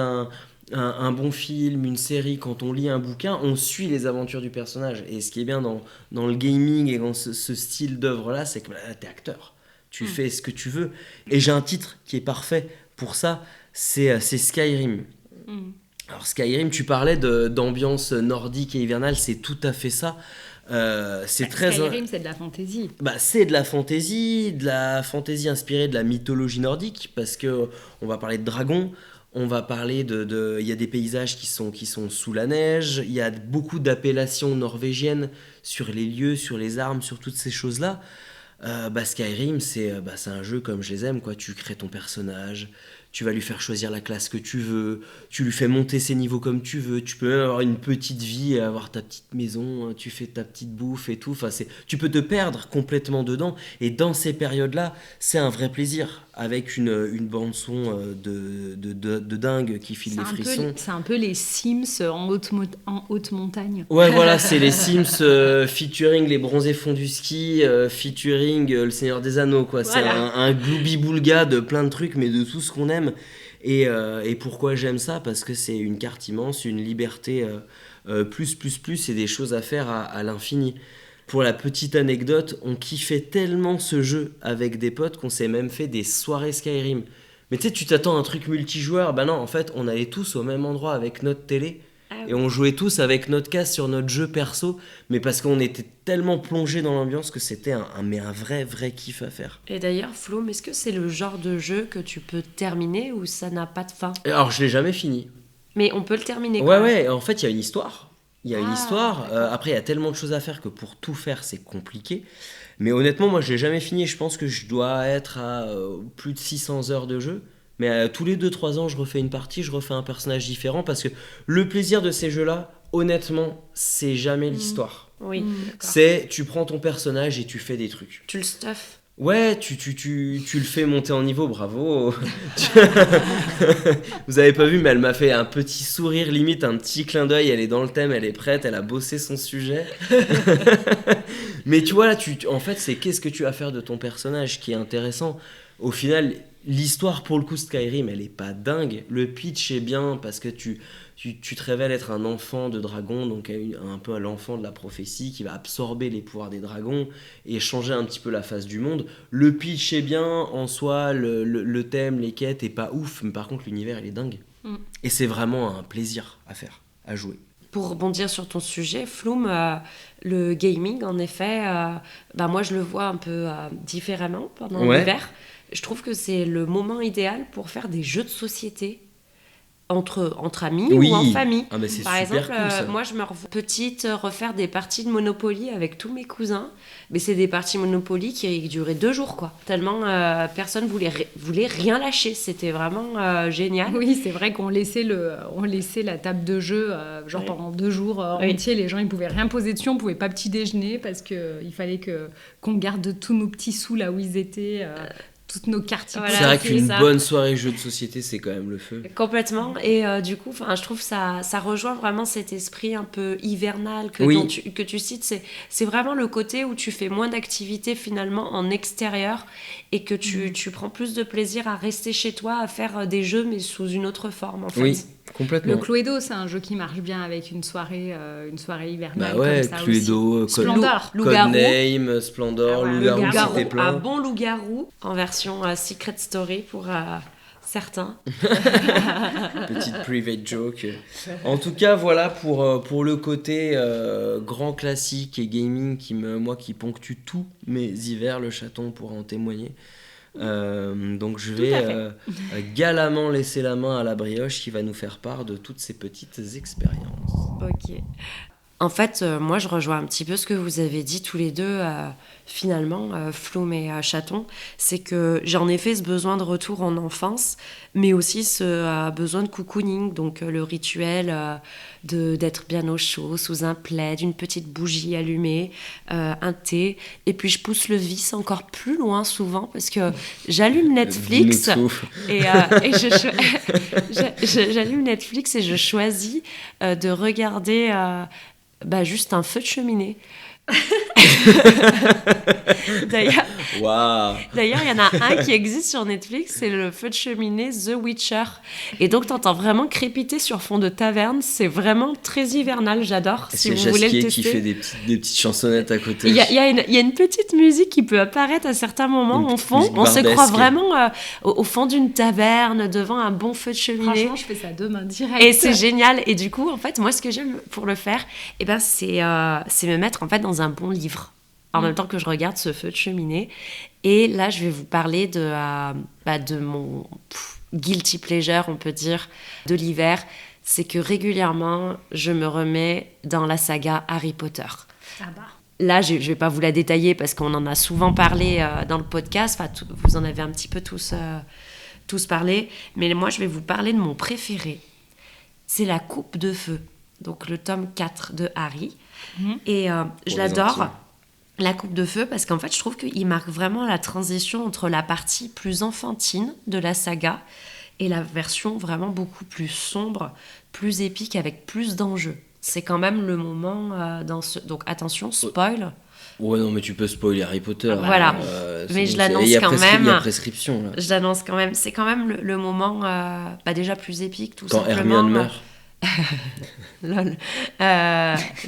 A: un bon film, une série, quand on lit un bouquin, on suit les aventures du personnage. Et ce qui est bien dans le gaming et dans ce style d'œuvre-là, c'est que t'es acteur. Tu fais ce que tu veux. Et j'ai un titre qui est parfait pour ça. c'est Skyrim. Alors Skyrim, tu parlais d'ambiance nordique et hivernale, c'est tout à fait ça.
B: Skyrim, c'est de la fantaisie.
A: C'est de la fantaisie inspirée de la mythologie nordique, parce que on va parler de dragons, on va parler il y a des paysages qui sont sous la neige, il y a beaucoup d'appellations norvégiennes sur les lieux, sur les armes, sur toutes ces choses-là. Skyrim, c'est un jeu comme je les aime, quoi. Tu crées ton personnage, tu vas lui faire choisir la classe que tu veux, tu lui fais monter ses niveaux comme tu veux, tu peux même avoir une petite vie et avoir ta petite maison, tu fais ta petite bouffe et tout. Enfin, tu peux te perdre complètement dedans, et dans ces périodes-là, c'est un vrai plaisir, avec une bande-son de dingue qui file des frissons.
B: C'est un peu les Sims en haute montagne.
A: Ouais, voilà, c'est les Sims featuring les bronzés fonds du ski, featuring le Seigneur des Anneaux, quoi. Voilà. C'est un gloubi-boulga de plein de trucs, mais de tout ce qu'on aime. Et pourquoi j'aime ça ? Parce que c'est une carte immense, une liberté plus, et des choses à faire à l'infini. Pour la petite anecdote, on kiffait tellement ce jeu avec des potes qu'on s'est même fait des soirées Skyrim. Mais tu sais, tu t'attends à un truc multijoueur, non, en fait, on allait tous au même endroit avec notre télé, et on jouait tous avec notre casque sur notre jeu perso, mais parce qu'on était tellement plongés dans l'ambiance que c'était un vrai kiff à faire.
C: Et d'ailleurs, Floum, est-ce que c'est le genre de jeu que tu peux terminer ou ça n'a pas de fin ?
A: Alors, je l'ai jamais fini.
C: Mais on peut le terminer quand
A: même.
C: Ouais,
A: en fait, il y a une histoire. Il y a une histoire, après il y a tellement de choses à faire que pour tout faire c'est compliqué, mais honnêtement moi je l'ai jamais fini, je pense que je dois être à plus de 600 heures de jeu, mais tous les 2-3 ans je refais une partie, je refais un personnage différent, parce que le plaisir de ces jeux là, honnêtement, c'est jamais l'histoire.
C: Oui,
A: c'est tu prends ton personnage et tu fais des trucs.
C: Tu le stuffes.
A: Ouais, tu le fais monter en niveau, bravo. Vous avez pas vu, mais elle m'a fait un petit sourire, limite un petit clin d'œil, elle est dans le thème, elle est prête, elle a bossé son sujet. Mais tu vois là, en fait, c'est qu'est-ce que tu vas faire de ton personnage qui est intéressant. Au final, l'histoire pour le coup Skyrim, elle est pas dingue. Le pitch est bien parce que tu te révèles être un enfant de dragon, donc un peu l'enfant de la prophétie qui va absorber les pouvoirs des dragons et changer un petit peu la face du monde. Le pitch est bien en soi, le thème, les quêtes est pas ouf, mais par contre l'univers il est dingue. Et c'est vraiment un plaisir à faire, à jouer.
C: Pour rebondir sur ton sujet, Floum, le gaming, en effet, moi je le vois un peu différemment pendant l'hiver. Je trouve que c'est le moment idéal pour faire des jeux de société entre amis ou en famille. Par exemple, cool, moi je me revois petite refaire des parties de Monopoly avec tous mes cousins, mais c'est des parties Monopoly qui duraient 2 jours, quoi. Tellement personne voulait rien lâcher, c'était vraiment génial.
B: Oui, c'est vrai qu'on laissait la table de jeu pendant 2 jours entiers, les gens ils pouvaient rien poser dessus, on pouvait pas petit déjeuner parce que il fallait qu'on garde tous nos petits sous là où ils étaient. Toutes nos cartes.
A: Voilà, c'est vrai qu'une bonne soirée jeu de société, c'est quand même le feu.
C: Complètement. Et du coup, je trouve que ça rejoint vraiment cet esprit un peu hivernal que tu cites. C'est vraiment le côté où tu fais moins d'activités finalement en extérieur et que tu prends plus de plaisir à rester chez toi, à faire des jeux, mais sous une autre forme, en fait.
A: Oui, complètement.
B: Le Cluedo, c'est un jeu qui marche bien avec une soirée hivernale
A: comme
B: ça
A: Cluedo,
B: aussi. Splendor.
A: Codename, Splendor, loup-garou, c'était plein.
C: Un bon loup-garou en version Secret Story pour certains.
A: Petite private joke. En tout cas, voilà pour le côté grand classique et gaming qui ponctue tous mes hivers. Le chaton pourra en témoigner. Donc je vais galamment laisser la main à la brioche qui va nous faire part de toutes ces petites expériences.
C: Ok. En fait, moi, je rejoins un petit peu ce que vous avez dit tous les deux, finalement, Floum et Chaton. C'est que j'en ai fait ce besoin de retour en enfance, mais aussi ce besoin de cocooning, donc le rituel d'être bien au chaud, sous un plaid, une petite bougie allumée, un thé. Et puis, je pousse le vice encore plus loin, souvent, parce que j'allume Netflix et j'allume Netflix et je choisis de regarder... juste un feu de cheminée D'ailleurs,
A: Waouh.
C: D'ailleurs, il y en a un qui existe sur Netflix, c'est le feu de cheminée The Witcher. Et donc, t'entends vraiment crépiter sur fond de taverne. C'est vraiment très hivernal, j'adore. Si
A: C'est
C: vous voulez le
A: Jasquier
C: tester.
A: qui fait des petites chansonnettes à côté.
C: Il y a une petite musique qui peut apparaître à certains moments
A: Une
C: en
A: petite
C: fond.
A: musique
C: On se croit
A: bardesque.
C: vraiment au fond d'une taverne, devant un bon feu de cheminée.
B: Franchement, je fais ça demain direct.
C: Et c'est génial. Et du coup, en fait, moi, ce que j'aime pour le faire, eh ben, c'est me mettre en fait dans un bon livre. En même temps que je regarde ce feu de cheminée. Et là, je vais vous parler de mon guilty pleasure, on peut dire, de l'hiver. C'est que régulièrement, je me remets dans la saga Harry Potter.
B: Ah bah.
C: Là, je ne vais pas vous la détailler parce qu'on en a souvent parlé dans le podcast. Enfin, vous en avez un petit peu tous parlé. Mais moi, je vais vous parler de mon préféré. C'est La Coupe de Feu. Donc, le tome 4 de Harry. Et je
A: les
C: l'adore.
A: intimes.
C: La Coupe de Feu, parce qu'en fait, je trouve qu'il marque vraiment la transition entre la partie plus enfantine de la saga et la version vraiment beaucoup plus sombre, plus épique, avec plus d'enjeux. C'est quand même le moment dans ce... Donc attention, spoil.
A: Ouais, non, mais tu peux spoiler Harry Potter.
C: Voilà.
A: C'est
C: Mais
A: bon,
C: je l'annonce
A: il y a
C: quand
A: Il y
C: même.
A: a prescription, là.
C: Je l'annonce quand même. C'est quand même le moment déjà plus épique, tout
A: Quand
C: simplement.
A: Hermione meurt,
C: Lol.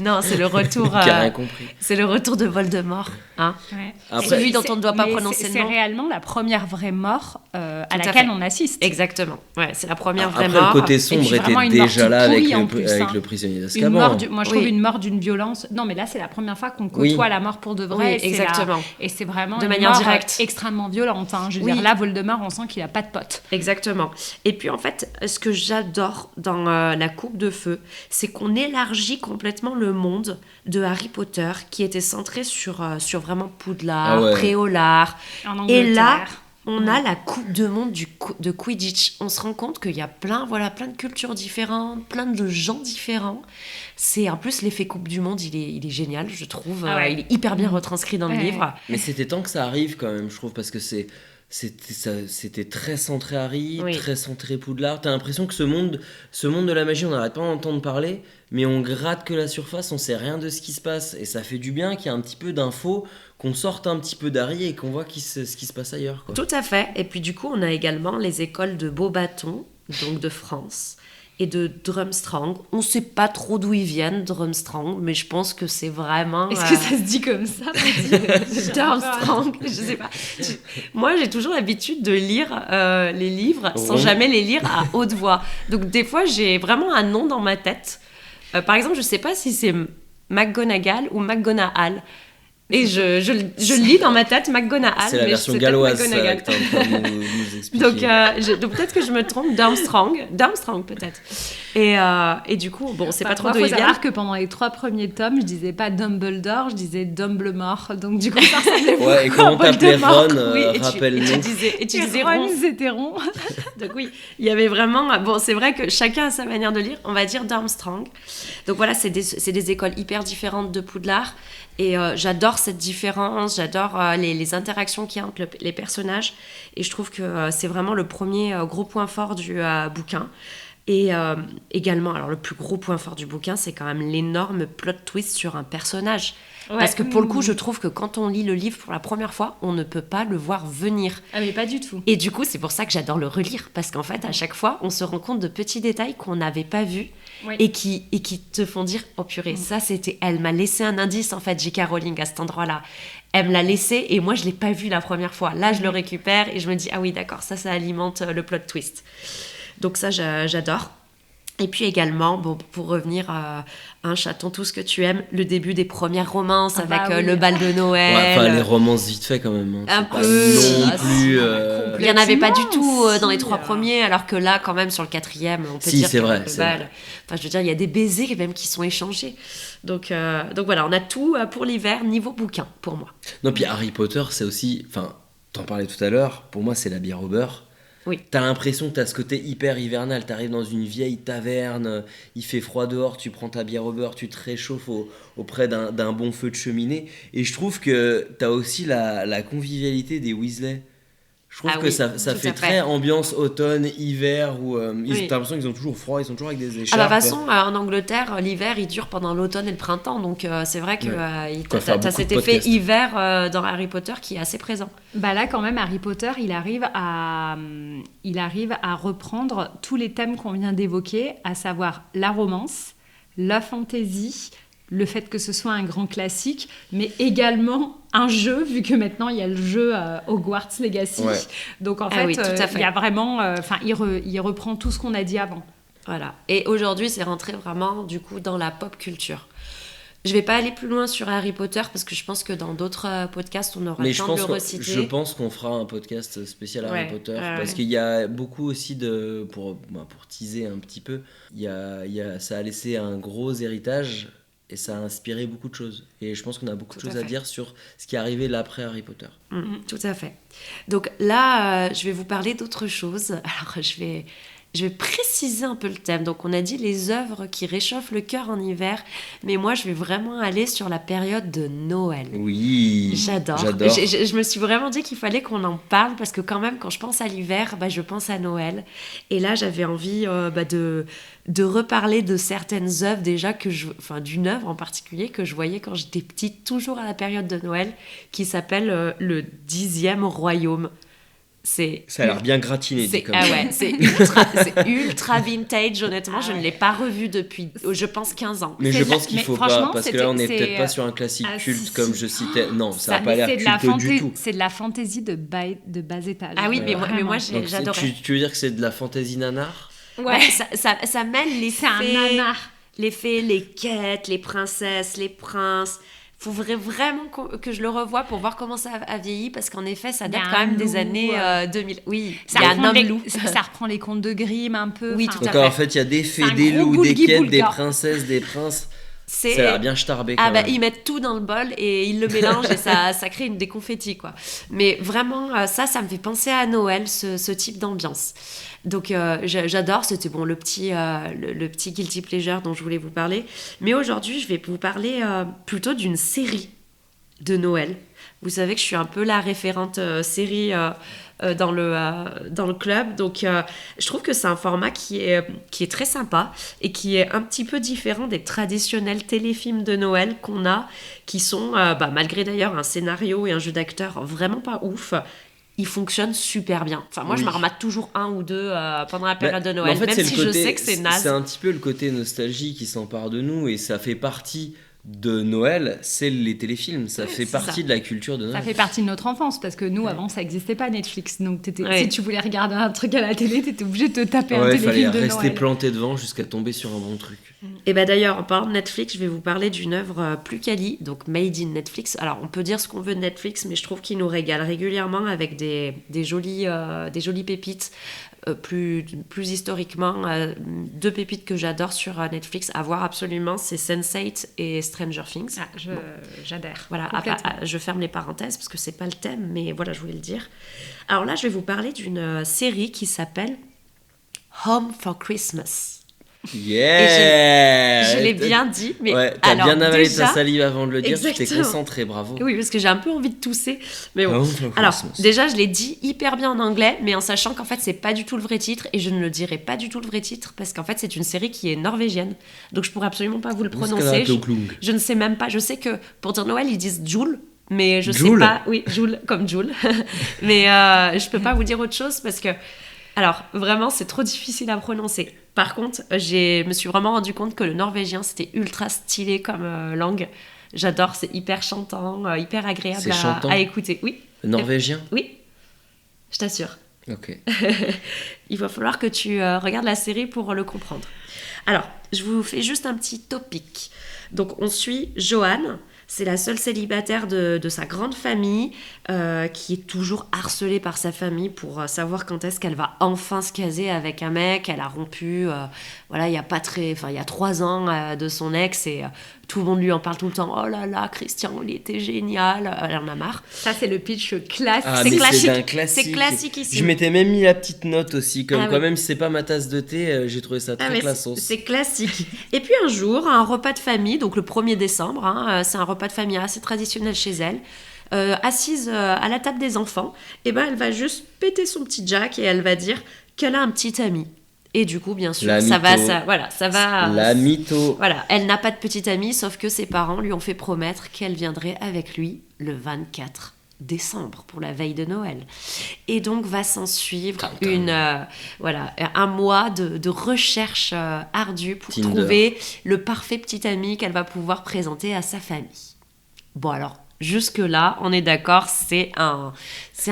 C: Non, c'est le retour...
A: qui a rien compris.
C: c'est le retour de Voldemort. Hein.
B: Ouais.
A: Après-
C: Celui dont on ne doit pas
B: Mais
C: prononcer le
B: c'est
C: nom.
B: réellement la première vraie mort à
C: à
B: laquelle
C: fait.
B: on assiste.
C: Exactement. Ouais, c'est la première vraie
A: Après,
C: mort.
A: le côté
B: Et
A: sombre
B: puis
A: était
B: vraiment une mort
A: déjà
B: toute
A: là avec
B: pourrie, en plus,
A: avec
B: hein.
A: le prisonnier
B: Une
A: d'Azkaban.
B: mort moi, je trouve
C: Oui.
B: une mort d'une violence. Non, mais là, c'est la première fois qu'on côtoie
A: Oui.
B: la mort pour de vrai.
C: Oui,
B: et c'est
C: exactement.
B: et c'est vraiment
C: De
B: une
C: manière
B: mort
C: directe.
B: extrêmement violente. Hein. Je veux
C: Oui.
B: dire, là, Voldemort, on sent qu'il a pas de pote.
C: Exactement. Et puis en fait, ce que j'adore dans La Coupe de Feu, c'est qu'on élargit complètement le monde de Harry Potter qui était centré sur vraiment Poudlard,
A: Ah ouais.
C: Préolard.
B: En
C: Et
B: Angleterre.
C: là, on a la Coupe de Monde de Quidditch. On se rend compte qu'il y a plein de cultures différentes, plein de gens différents. En plus, l'effet Coupe du Monde, il est génial, je trouve.
B: Ah ouais.
C: Il est hyper bien retranscrit dans le
B: Ouais.
C: livre.
A: Mais c'était temps que ça arrive quand même, je trouve, parce que c'était très centré Harry,
C: Oui.
A: très centré Poudlard. T'as l'impression que ce monde de la magie, on n'arrête pas d'en entendre parler, mais on gratte que la surface, on sait rien de ce qui se passe. Et ça fait du bien qu'il y ait un petit peu d'infos, qu'on sorte un petit peu d'Harry et qu'on voit ce qui se passe ailleurs, quoi.
C: Tout à fait. Et puis du coup, on a également les écoles de Beauxbatons, donc de France, et de Drumstrang. On ne sait pas trop d'où ils viennent, Drumstrang, mais je pense que c'est vraiment...
B: Est-ce que ça se dit comme ça
C: Drumstrang, je sais pas. Moi, j'ai toujours l'habitude de lire les livres sans
A: Ouais.
C: jamais les lire à haute voix. Donc des fois, j'ai vraiment un nom dans ma tête. Par exemple, je sais pas si c'est McGonagall ou McGonagall. Et je le lis dans ma tête, McGonagall.
A: C'est la
C: mais
A: version
C: c'est peut-être
A: galloise, ça,
C: McGonagall.
A: que t'es en train de nous expliquer.
C: Donc peut-être que je me trompe, Durmstrang peut-être. Et du coup, bon, c'est pas trop
B: Moi,
C: d'où
B: faut
C: ils viennent.
B: savoir que pendant les 3 premiers tomes, je disais pas Dumbledore, je disais Dumblemort. Donc du coup, ça ressemblait beaucoup
A: Ouais, et comment
B: à
A: t'appelais
B: Voldemort.
A: Ron,
C: Oui, et
A: rappelle-nous.
C: tu disais
B: Et
C: Ron.
B: Ron, c'était rond.
C: Donc oui, il y avait vraiment... Bon, c'est vrai que chacun a sa manière de lire. On va dire Durmstrang. Donc voilà, c'est des écoles hyper différentes de Poudlard. Et j'adore cette différence, j'adore les interactions qu'il y a entre les personnages. Et je trouve que c'est vraiment le premier gros point fort du bouquin. Et également, alors le plus gros point fort du bouquin, c'est quand même l'énorme plot twist sur un personnage. Parce que pour le coup, je trouve que quand on lit le livre pour la première fois, on ne peut pas le voir venir.
B: Ah mais pas du tout.
C: Et du coup, c'est pour ça que j'adore le relire. Parce qu'en fait, à chaque fois, on se rend compte de petits détails qu'on n'avait pas vus.
B: Oui.
C: Et qui te font dire, oh purée, ça c'était... Elle m'a laissé un indice, en fait, J.K. Rowling, à cet endroit-là. Elle me l'a laissé et moi, je l'ai pas vu la première fois. Là, je le récupère et je me dis, ah oui, d'accord, ça alimente le plot twist. Donc ça, j'adore. Et puis également, bon, pour revenir à Un chaton, tout ce que tu aimes, le début des premières romances
B: Ah
C: avec
B: bah oui.
C: le bal de Noël.
A: Ouais, enfin, les romances vite fait quand même. Hein.
C: Un
A: C'est pas
C: peu.
A: non
C: Ah,
A: plus.
C: Il n'y en avait pas du tout dans les
B: Si,
C: 3 premiers, alors que là, quand même, sur le 4e, on peut
A: Si,
C: dire
A: c'est vrai,
C: qu'avec le
A: c'est
C: bal.
A: vrai.
C: Enfin, je veux dire, il y a des baisers même qui sont échangés. Donc voilà, on a tout pour l'hiver, niveau bouquin, pour moi.
A: Non, puis Harry Potter, c'est aussi. Enfin, t'en parlais tout à l'heure, pour moi, c'est la bière au beurre.
C: Oui.
A: T'as l'impression que t'as ce côté hyper hivernal. T'arrives dans une vieille taverne, il fait froid dehors, tu prends ta bière au beurre, tu te réchauffes auprès d'un bon feu de cheminée. Et je trouve que t'as aussi la convivialité des Weasley. Je trouve que ça fait très ambiance automne, hiver, où t'as l'impression qu'ils ont toujours froid, ils sont toujours avec des écharpes.
C: De toute façon, en Angleterre, l'hiver, il dure pendant l'automne et le printemps, donc c'est vrai que t'as cet effet hiver dans Harry Potter qui est assez présent.
B: Bah là, quand même, Harry Potter, il arrive à reprendre tous les thèmes qu'on vient d'évoquer, à savoir la romance, la fantasy, le fait que ce soit un grand classique, mais également un jeu, vu que maintenant il y a le jeu Hogwarts Legacy. Ouais. Donc en fait, il y a vraiment, il reprend tout ce qu'on a dit avant.
C: Voilà. Et aujourd'hui, c'est rentré vraiment du coup dans la pop culture. Je vais pas aller plus loin sur Harry Potter parce que je pense que dans d'autres podcasts, on aura le temps de le reciter.
A: Je pense qu'on fera un podcast spécial Harry Potter parce qu'il y a beaucoup aussi pour teaser un petit peu, ça a laissé un gros héritage. Et ça a inspiré beaucoup de choses. Et je pense qu'on a beaucoup de choses à dire sur ce qui est arrivé là après Harry Potter.
C: Tout à fait. Donc là, je vais vous parler d'autre chose. Alors, je vais préciser un peu le thème. Donc, on a dit les œuvres qui réchauffent le cœur en hiver. Mais moi, je vais vraiment aller sur la période de Noël.
A: Oui,
C: j'adore. Je me suis vraiment dit qu'il fallait qu'on en parle parce que quand même, quand je pense à l'hiver, je pense à Noël. Et là, j'avais envie de reparler de certaines œuvres déjà d'une œuvre en particulier que je voyais quand j'étais petite, toujours à la période de Noël, qui s'appelle Le 10e Royaume.
A: Ça a l'air bien gratiné.
C: C'est ultra vintage, honnêtement. Je ne l'ai pas revu depuis, je pense, 15 ans.
A: Mais je pense qu'il faut pas, parce que là, on n'est peut-être pas sur un classique culte comme je citais. Non, ça n'a pas l'air culte du tout.
B: C'est de la fantaisie de bas étage.
C: Ah oui, mais moi, j'adorais.
A: Tu veux dire que c'est de la fantaisie nanar ?
C: Ouais, ça mêle les faits. C'est un nanar. Les fées, les quêtes, les princesses, les princes. Faudrait vraiment que je le revoie pour voir comment ça a vieilli, parce qu'en effet, ça date quand même des années 2000. Oui,
B: il y a un homme-loup. Ça reprend les contes de Grimm un peu.
C: Oui, tout à fait.
A: Donc en fait, il y a des fées, des loups, des quêtes, des princesses, des princes. Ça a l'air bien starbé.
C: Ils mettent tout dans le bol et ils le mélangent et ça crée des confettis, quoi. Mais vraiment, ça me fait penser à Noël, ce type d'ambiance. Donc j'adore, c'était le petit guilty pleasure dont je voulais vous parler. Mais aujourd'hui, je vais vous parler plutôt d'une série de Noël. Vous savez que je suis un peu la référente série dans le club. Donc je trouve que c'est un format qui est très sympa et qui est un petit peu différent des traditionnels téléfilms de Noël qu'on a, qui sont, malgré d'ailleurs un scénario et un jeu d'acteurs vraiment pas ouf, il fonctionne super bien. Enfin, moi, je m'en remate toujours un ou deux pendant la période de Noël, même si je sais que c'est naze.
A: C'est un petit peu le côté nostalgie qui s'empare de nous, et ça fait partie de Noël, c'est les téléfilms. Ça fait partie de la culture de Noël.
B: Ça fait partie de notre enfance, parce que nous, avant, ça n'existait pas Netflix. Donc, si tu voulais regarder un truc à la télé, t'étais obligé de te taper un téléfilm de Noël.
A: Il fallait rester planté devant jusqu'à tomber sur un bon truc.
C: Et d'ailleurs, en parlant de Netflix, je vais vous parler d'une œuvre plus quali, donc Made in Netflix. Alors, on peut dire ce qu'on veut de Netflix, mais je trouve qu'il nous régale régulièrement avec des jolies pépites. Plus historiquement, deux pépites que j'adore sur Netflix à voir absolument, c'est Sense8 et Stranger Things.
B: J'adhère.
C: Voilà, je ferme les parenthèses parce que c'est pas le thème, mais voilà, je voulais le dire. Alors là, je vais vous parler d'une série qui s'appelle Home for Christmas.
A: Yeah!
C: Je l'ai bien dit, mais
A: t'as bien avalé ta salive avant de le dire. Tu t'es concentré, bravo.
C: Oui, parce que j'ai un peu envie de tousser, mais bon. Alors, déjà, je l'ai dit hyper bien en anglais, mais en sachant qu'en fait, c'est pas du tout le vrai titre, et je ne le dirai pas du tout le vrai titre, parce qu'en fait, c'est une série qui est norvégienne, donc je pourrais absolument pas vous le prononcer. Je ne sais même pas. Je sais que pour dire Noël, ils disent Joule, mais je sais pas. Oui, Joule, comme Joule. Mais je peux pas vous dire autre chose parce que. Alors, vraiment, c'est trop difficile à prononcer. Par contre, je me suis vraiment rendu compte que le norvégien, c'était ultra stylé comme langue. J'adore, c'est hyper chantant, hyper agréable à écouter. Oui.
A: Le norvégien ?
C: Oui, je t'assure.
A: Ok.
C: Il va falloir que tu regardes la série pour le comprendre. Alors, je vous fais juste un petit topic. Donc, on suit Johan. C'est la seule célibataire de sa grande famille qui est toujours harcelée par sa famille pour savoir quand est-ce qu'elle va enfin se caser avec un mec. Elle a rompu, il y a 3 ans de son ex et tout le monde lui en parle tout le temps. Oh là là, Christian, il était génial. Elle en a marre.
B: Ça, c'est le pitch classique.
C: C'est classique.
A: C'est un classique.
C: C'est classique ici.
A: Je m'étais même mis la petite note aussi, même si c'est pas ma tasse de thé, j'ai trouvé ça très classos.
C: C'est classique. Et puis un jour, un repas de famille, donc le 1er décembre, c'est un repas de famille assez traditionnel chez elle. assise à la table des enfants, et ben elle va juste péter son petit Jack et elle va dire qu'elle a un petit ami. Et du coup, bien sûr,
A: La
C: ça
A: mytho.
C: va.
A: La mytho.
C: Voilà, elle n'a pas de petit ami, sauf que ses parents lui ont fait promettre qu'elle viendrait avec lui le 24 décembre pour la veille de Noël. Et donc va s'en suivre un mois de recherche ardue pour
A: Tinder.
C: trouver le parfait petit ami qu'elle va pouvoir présenter à sa famille. Bon alors, jusque-là, on est d'accord, c'est un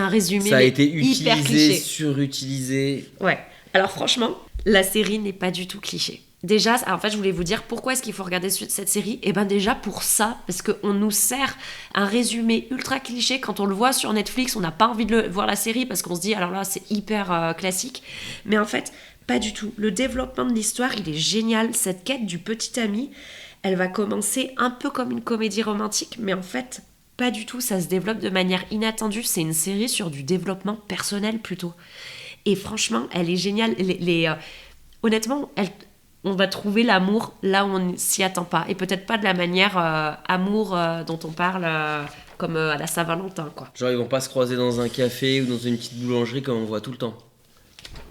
C: résumé
A: Ça a été
C: hyper
A: utilisé,
C: cliché.
A: surutilisé.
C: Ouais. Alors franchement, la série n'est pas du tout cliché. Déjà, en fait, je voulais vous dire pourquoi est-ce qu'il faut regarder cette série. Et ben déjà pour ça, parce qu'on nous sert un résumé ultra cliché. Quand on le voit sur Netflix, on n'a pas envie de voir la série parce qu'on se dit, alors là, c'est hyper classique. Mais en fait, pas du tout. Le développement de l'histoire, il est génial. Cette quête du petit ami, elle va commencer un peu comme une comédie romantique, mais en fait, pas du tout. Ça se développe de manière inattendue. C'est une série sur du développement personnel plutôt. Et franchement, elle est géniale. Honnêtement, on va trouver l'amour là où on ne s'y attend pas. Et peut-être pas de la manière amour dont on parle comme à la Saint-Valentin, quoi.
A: Genre, ils vont pas se croiser dans un café ou dans une petite boulangerie comme on voit tout le temps.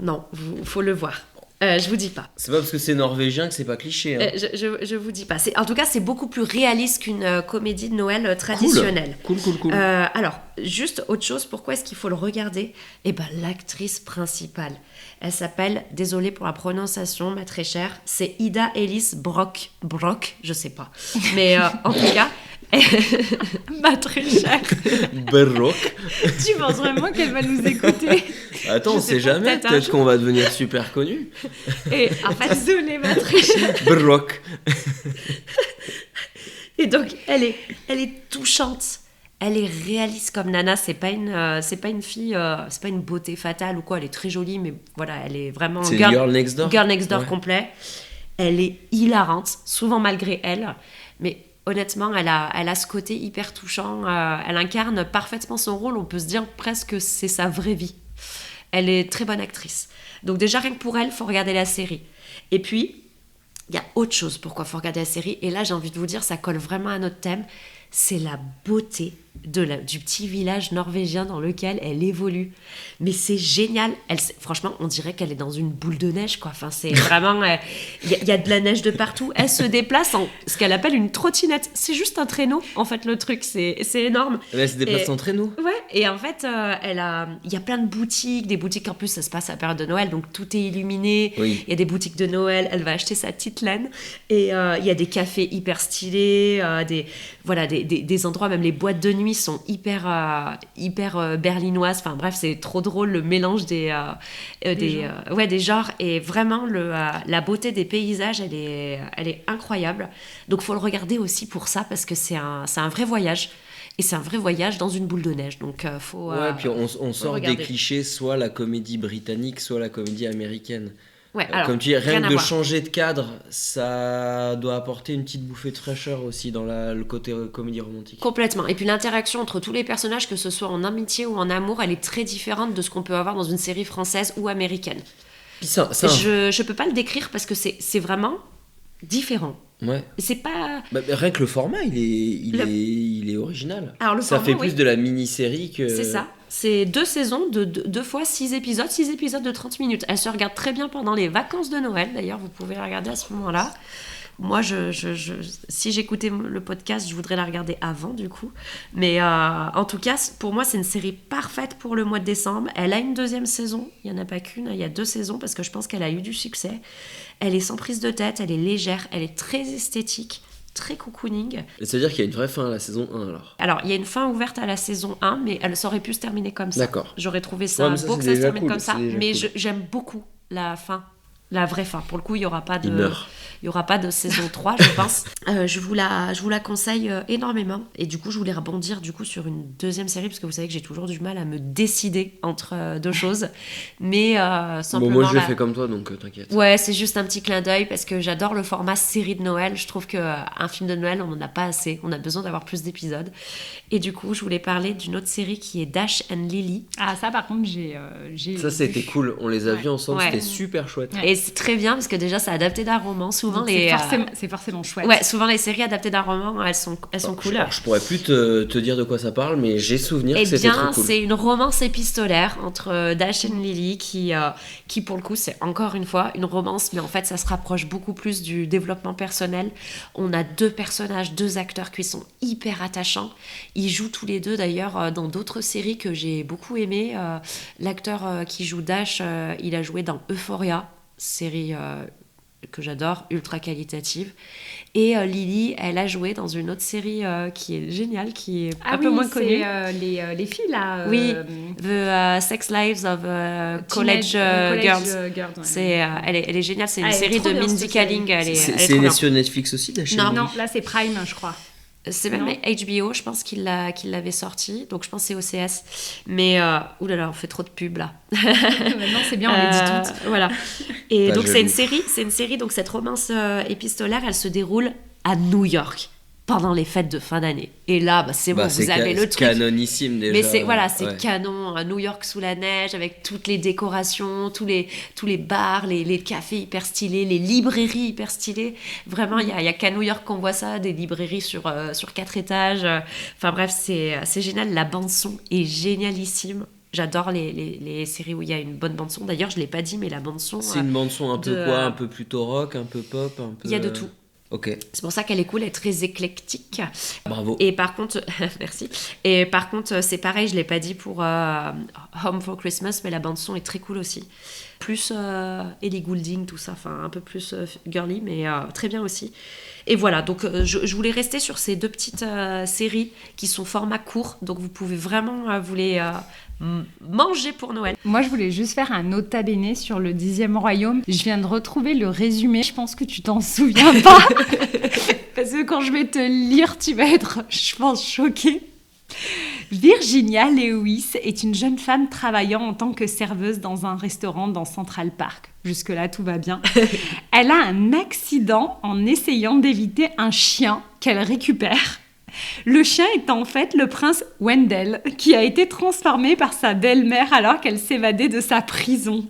C: Non, faut le voir. Je vous dis pas.
A: C'est pas parce que c'est norvégien que c'est pas cliché. Hein.
C: Je vous dis pas. En tout cas, c'est beaucoup plus réaliste qu'une comédie de Noël traditionnelle.
A: Cool.
C: Alors, juste autre chose, pourquoi est-ce qu'il faut le regarder ? Eh ben, l'actrice principale, elle s'appelle, désolée pour la prononciation, ma très chère, c'est Ida Ellis Brock, je sais pas. Mais en tout cas, ma très chère.
A: Baroque.
B: Tu penses vraiment qu'elle va nous écouter?
A: Attends, on sait jamais, peut-être qu'on va devenir super connu.
C: Et en fait, désolée, ma très chère.
A: Baroque.
C: Et donc, elle est touchante. Elle est réaliste comme Nana. C'est pas une fille, c'est pas une beauté fatale ou quoi. Elle est très jolie, mais voilà, elle est vraiment
A: C'est Girl Next Door.
C: Girl Next Door
A: Ouais.
C: complet. Elle est hilarante, souvent malgré elle. Mais honnêtement, elle a ce côté hyper touchant. Elle incarne parfaitement son rôle. On peut se dire presque que c'est sa vraie vie. Elle est très bonne actrice. Donc déjà, rien que pour elle, il faut regarder la série. Et puis, il y a autre chose pourquoi il faut regarder la série. Et là, j'ai envie de vous dire, ça colle vraiment à notre thème. C'est la beauté du petit village norvégien dans lequel elle évolue. Mais c'est génial. Franchement, on dirait qu'elle est dans une boule de neige, quoi. Enfin, c'est vraiment... Il y a de la neige de partout. Elle se déplace en ce qu'elle appelle une trottinette. C'est juste un traîneau, en fait, le truc. C'est énorme.
A: Elle se déplace en traîneau.
C: Ouais, et en fait, il y a plein de boutiques. Des boutiques, en plus, ça se passe à la période de Noël, donc tout est illuminé.
A: Oui.
C: Il y a des boutiques de Noël. Elle va acheter sa petite laine. Et il y a des cafés hyper stylés. Des endroits, même les boîtes de nuit sont hyper berlinoises. Enfin bref, c'est trop drôle le mélange des genres. Et vraiment, la beauté des paysages, elle est incroyable. Donc faut le regarder aussi pour ça, parce que c'est un vrai voyage. Et c'est un vrai voyage dans une boule de neige. Donc faut...
A: Ouais, puis on sort des
C: regarder.
A: clichés, soit la comédie britannique, soit la comédie américaine.
C: Ouais, alors,
A: Comme tu dis, rien
C: à
A: que de
C: voir.
A: changer de cadre, ça doit apporter une petite bouffée de fraîcheur aussi dans le côté comédie romantique.
C: Complètement. Et puis l'interaction entre tous les personnages, que ce soit en amitié ou en amour, elle est très différente de ce qu'on peut avoir dans une série française ou américaine.
A: Puis ça,
C: Je peux pas le décrire parce que c'est vraiment différent.
A: ouais.
C: C'est pas...
A: Bah, rien que le format, il est original.
C: Alors, le
A: ça
C: format,
A: fait
C: oui.
A: plus de la mini-série que...
C: C'est ça. C'est 2 saisons de 2 fois 6 épisodes de 30 minutes. Elle se regarde très bien pendant les vacances de Noël. D'ailleurs, vous pouvez la regarder à ce moment-là. Moi, si j'écoutais le podcast, je voudrais la regarder avant, du coup. Mais en tout cas, pour moi, c'est une série parfaite pour le mois de décembre. Elle a une 2e saison. Il n'y en a pas qu'une, il y a 2 saisons parce que je pense qu'elle a eu du succès. Elle est sans prise de tête, elle est légère, elle est très esthétique, très cocooning.
A: C'est-à-dire qu'il y a une vraie fin à la saison 1, alors.
C: Alors, il y a une fin ouverte à la saison 1, mais elle aurait pu se terminer comme ça.
A: D'accord.
C: J'aurais trouvé ça
A: Ouais, mais ça,
C: beau
A: c'est
C: que ça se
A: déjà
C: termine
A: cool,
C: comme ça,
A: c'est déjà
C: mais
A: cool.
C: j'aime beaucoup la fin. La vraie fin. Pour le coup, il n'y aura pas de...
A: Il meurt.
C: Il y aura pas de saison 3, je pense. Je vous la conseille énormément. Et du coup, je voulais rebondir sur une 2e série, parce que vous savez que j'ai toujours du mal à me décider entre 2 choses. Mais simplement...
A: Bon, moi, je le fais comme toi, donc t'inquiète.
C: Ouais, c'est juste un petit clin d'œil, parce que j'adore le format série de Noël. Je trouve qu'un film de Noël, on n'en a pas assez. On a besoin d'avoir plus d'épisodes. Et du coup, je voulais parler d'une autre série qui est Dash and Lily.
B: Ah, ça, par contre, j'ai
A: Ça, c'était
B: vu.
A: cool. On les a
B: Ouais.
A: vus ensemble,
C: Ouais.
A: c'était super chouette.
B: Ouais.
C: Et c'est très bien parce que déjà c'est adapté d'un roman. Souvent
B: Donc, c'est forcément chouette.
C: Ouais, souvent les séries adaptées d'un roman, elles sont cool.
A: Je pourrais plus te dire de quoi ça parle, mais j'ai souvenir que c'était trop cool.
C: C'est une romance épistolaire entre Dash et Lily qui pour le coup c'est encore une fois une romance, mais en fait ça se rapproche beaucoup plus du développement personnel. On a 2 personnages, 2 acteurs qui sont hyper attachants. Ils jouent tous les deux d'ailleurs dans d'autres séries que j'ai beaucoup aimées. L'acteur qui joue Dash, il a joué dans Euphoria, série que j'adore, ultra qualitative. Et Lily, elle a joué dans une autre série qui est géniale, qui est un peu moins connue.
B: Les filles là.
C: Oui, The Sex Lives of College Girls. Ouais. Elle est géniale, c'est une série de Mindy Kaling.
A: C'est sur Netflix aussi, Dash?
B: Non, là c'est Prime, je crois.
C: C'est même HBO, je pense qu'il l'avait sorti, donc je pense que c'est OCS. Mais, oulala, on fait trop de pub là.
B: Maintenant c'est bien, on les dit toutes.
C: Voilà. Et
A: Pas
C: donc
A: jaloux.
C: c'est une série, donc cette romance épistolaire, elle se déroule à New York pendant les fêtes de fin d'année. Et là, c'est bon, vous avez le truc.
A: Canonissime déjà.
C: Mais c'est canon, New York sous la neige, avec toutes les décorations, tous les bars, les cafés hyper stylés, les librairies hyper stylées. Vraiment, il y a qu'à New York qu'on voit ça, des librairies sur 4 étages. Enfin bref, c'est génial. La bande-son est génialissime. J'adore les séries où il y a une bonne bande-son. D'ailleurs, je ne l'ai pas dit, mais la bande-son...
A: C'est une bande-son un peu quoi? Un peu plutôt rock, un peu pop, un peu...
C: Il y a de tout.
A: Ok.
C: C'est pour ça qu'elle est cool, elle est très éclectique.
A: Bravo.
C: Et par contre, merci. Et par contre, c'est pareil, je l'ai pas dit pour Home for Christmas, mais la bande son est très cool aussi. Plus Ellie Goulding, tout ça, enfin un peu plus girly, mais très bien aussi. Et voilà, donc je voulais rester sur ces 2 petites séries qui sont format court, donc vous pouvez vraiment vous les manger pour Noël.
B: Moi, je voulais juste faire un nota bene sur le 10e royaume. Je viens de retrouver le résumé. Je pense que tu t'en souviens pas. Parce que quand je vais te lire, tu vas être, je pense, choquée. Virginia Lewis est une jeune femme travaillant en tant que serveuse dans un restaurant dans Central Park. Jusque-là, tout va bien. Elle a un accident en essayant d'éviter un chien qu'elle récupère. Le chien est en fait le prince Wendell, qui a été transformé par sa belle-mère alors qu'elle s'évadait de sa prison.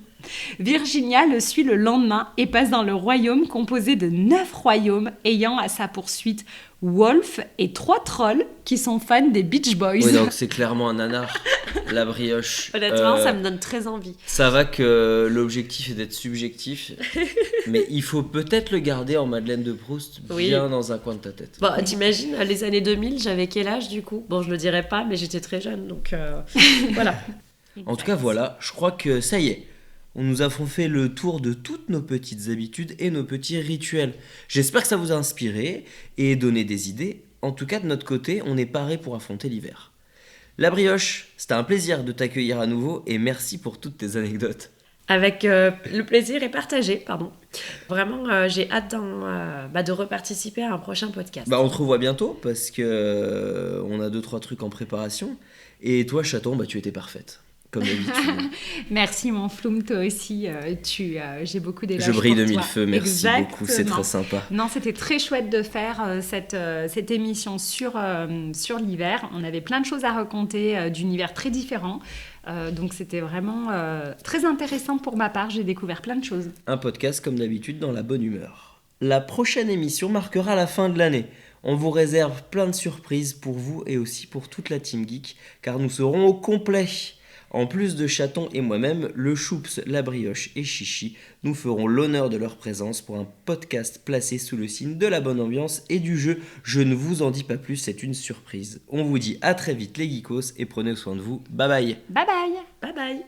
B: Virginia le suit le lendemain et passe dans le royaume composé de 9 royaumes ayant à sa poursuite Wolf et 3 trolls qui sont fans des Beach Boys.
A: Oui, donc c'est clairement un nanar, la brioche.
C: Honnêtement, ça me donne très envie.
A: Ça va que l'objectif est d'être subjectif, mais il faut peut-être le garder en Madeleine de Proust bien dans un coin de ta tête.
C: Bon, t'imagines, les années 2000, j'avais quel âge du coup? Bon, je le dirai pas, mais j'étais très jeune, donc voilà.
A: En tout cas, voilà, je crois que ça y est. On nous avons fait le tour de toutes nos petites habitudes et nos petits rituels. J'espère que ça vous a inspiré et donné des idées. En tout cas, de notre côté, on est paré pour affronter l'hiver. La brioche, c'était un plaisir de t'accueillir à nouveau et merci pour toutes tes anecdotes.
C: Avec le plaisir est partagé, pardon. Vraiment, j'ai hâte de reparticiper à un prochain podcast.
A: On te revoit bientôt parce que on a 2-3 trucs en préparation. Et toi, chaton, tu étais parfaite. Comme d'habitude.
B: Merci mon Floum, toi aussi, j'ai beaucoup d'éloges.
A: Je brille
B: pour
A: de
B: toi.
A: mille feux, merci
B: Exactement.
A: beaucoup, c'est très sympa.
B: Non, c'était très chouette de faire cette émission sur l'hiver. On avait plein de choses à raconter d'univers très différents. Donc c'était vraiment très intéressant pour ma part, j'ai découvert plein de choses.
A: Un podcast comme d'habitude dans la bonne humeur. La prochaine émission marquera la fin de l'année. On vous réserve plein de surprises pour vous et aussi pour toute la Team Geek, car nous serons au complet. En plus de Chaton et moi-même, le Choups, la Brioche et Chichi nous feront l'honneur de leur présence pour un podcast placé sous le signe de la bonne ambiance et du jeu. Je ne vous en dis pas plus, c'est une surprise. On vous dit à très vite les geekos et prenez soin de vous. Bye bye.
B: Bye bye.
C: Bye bye.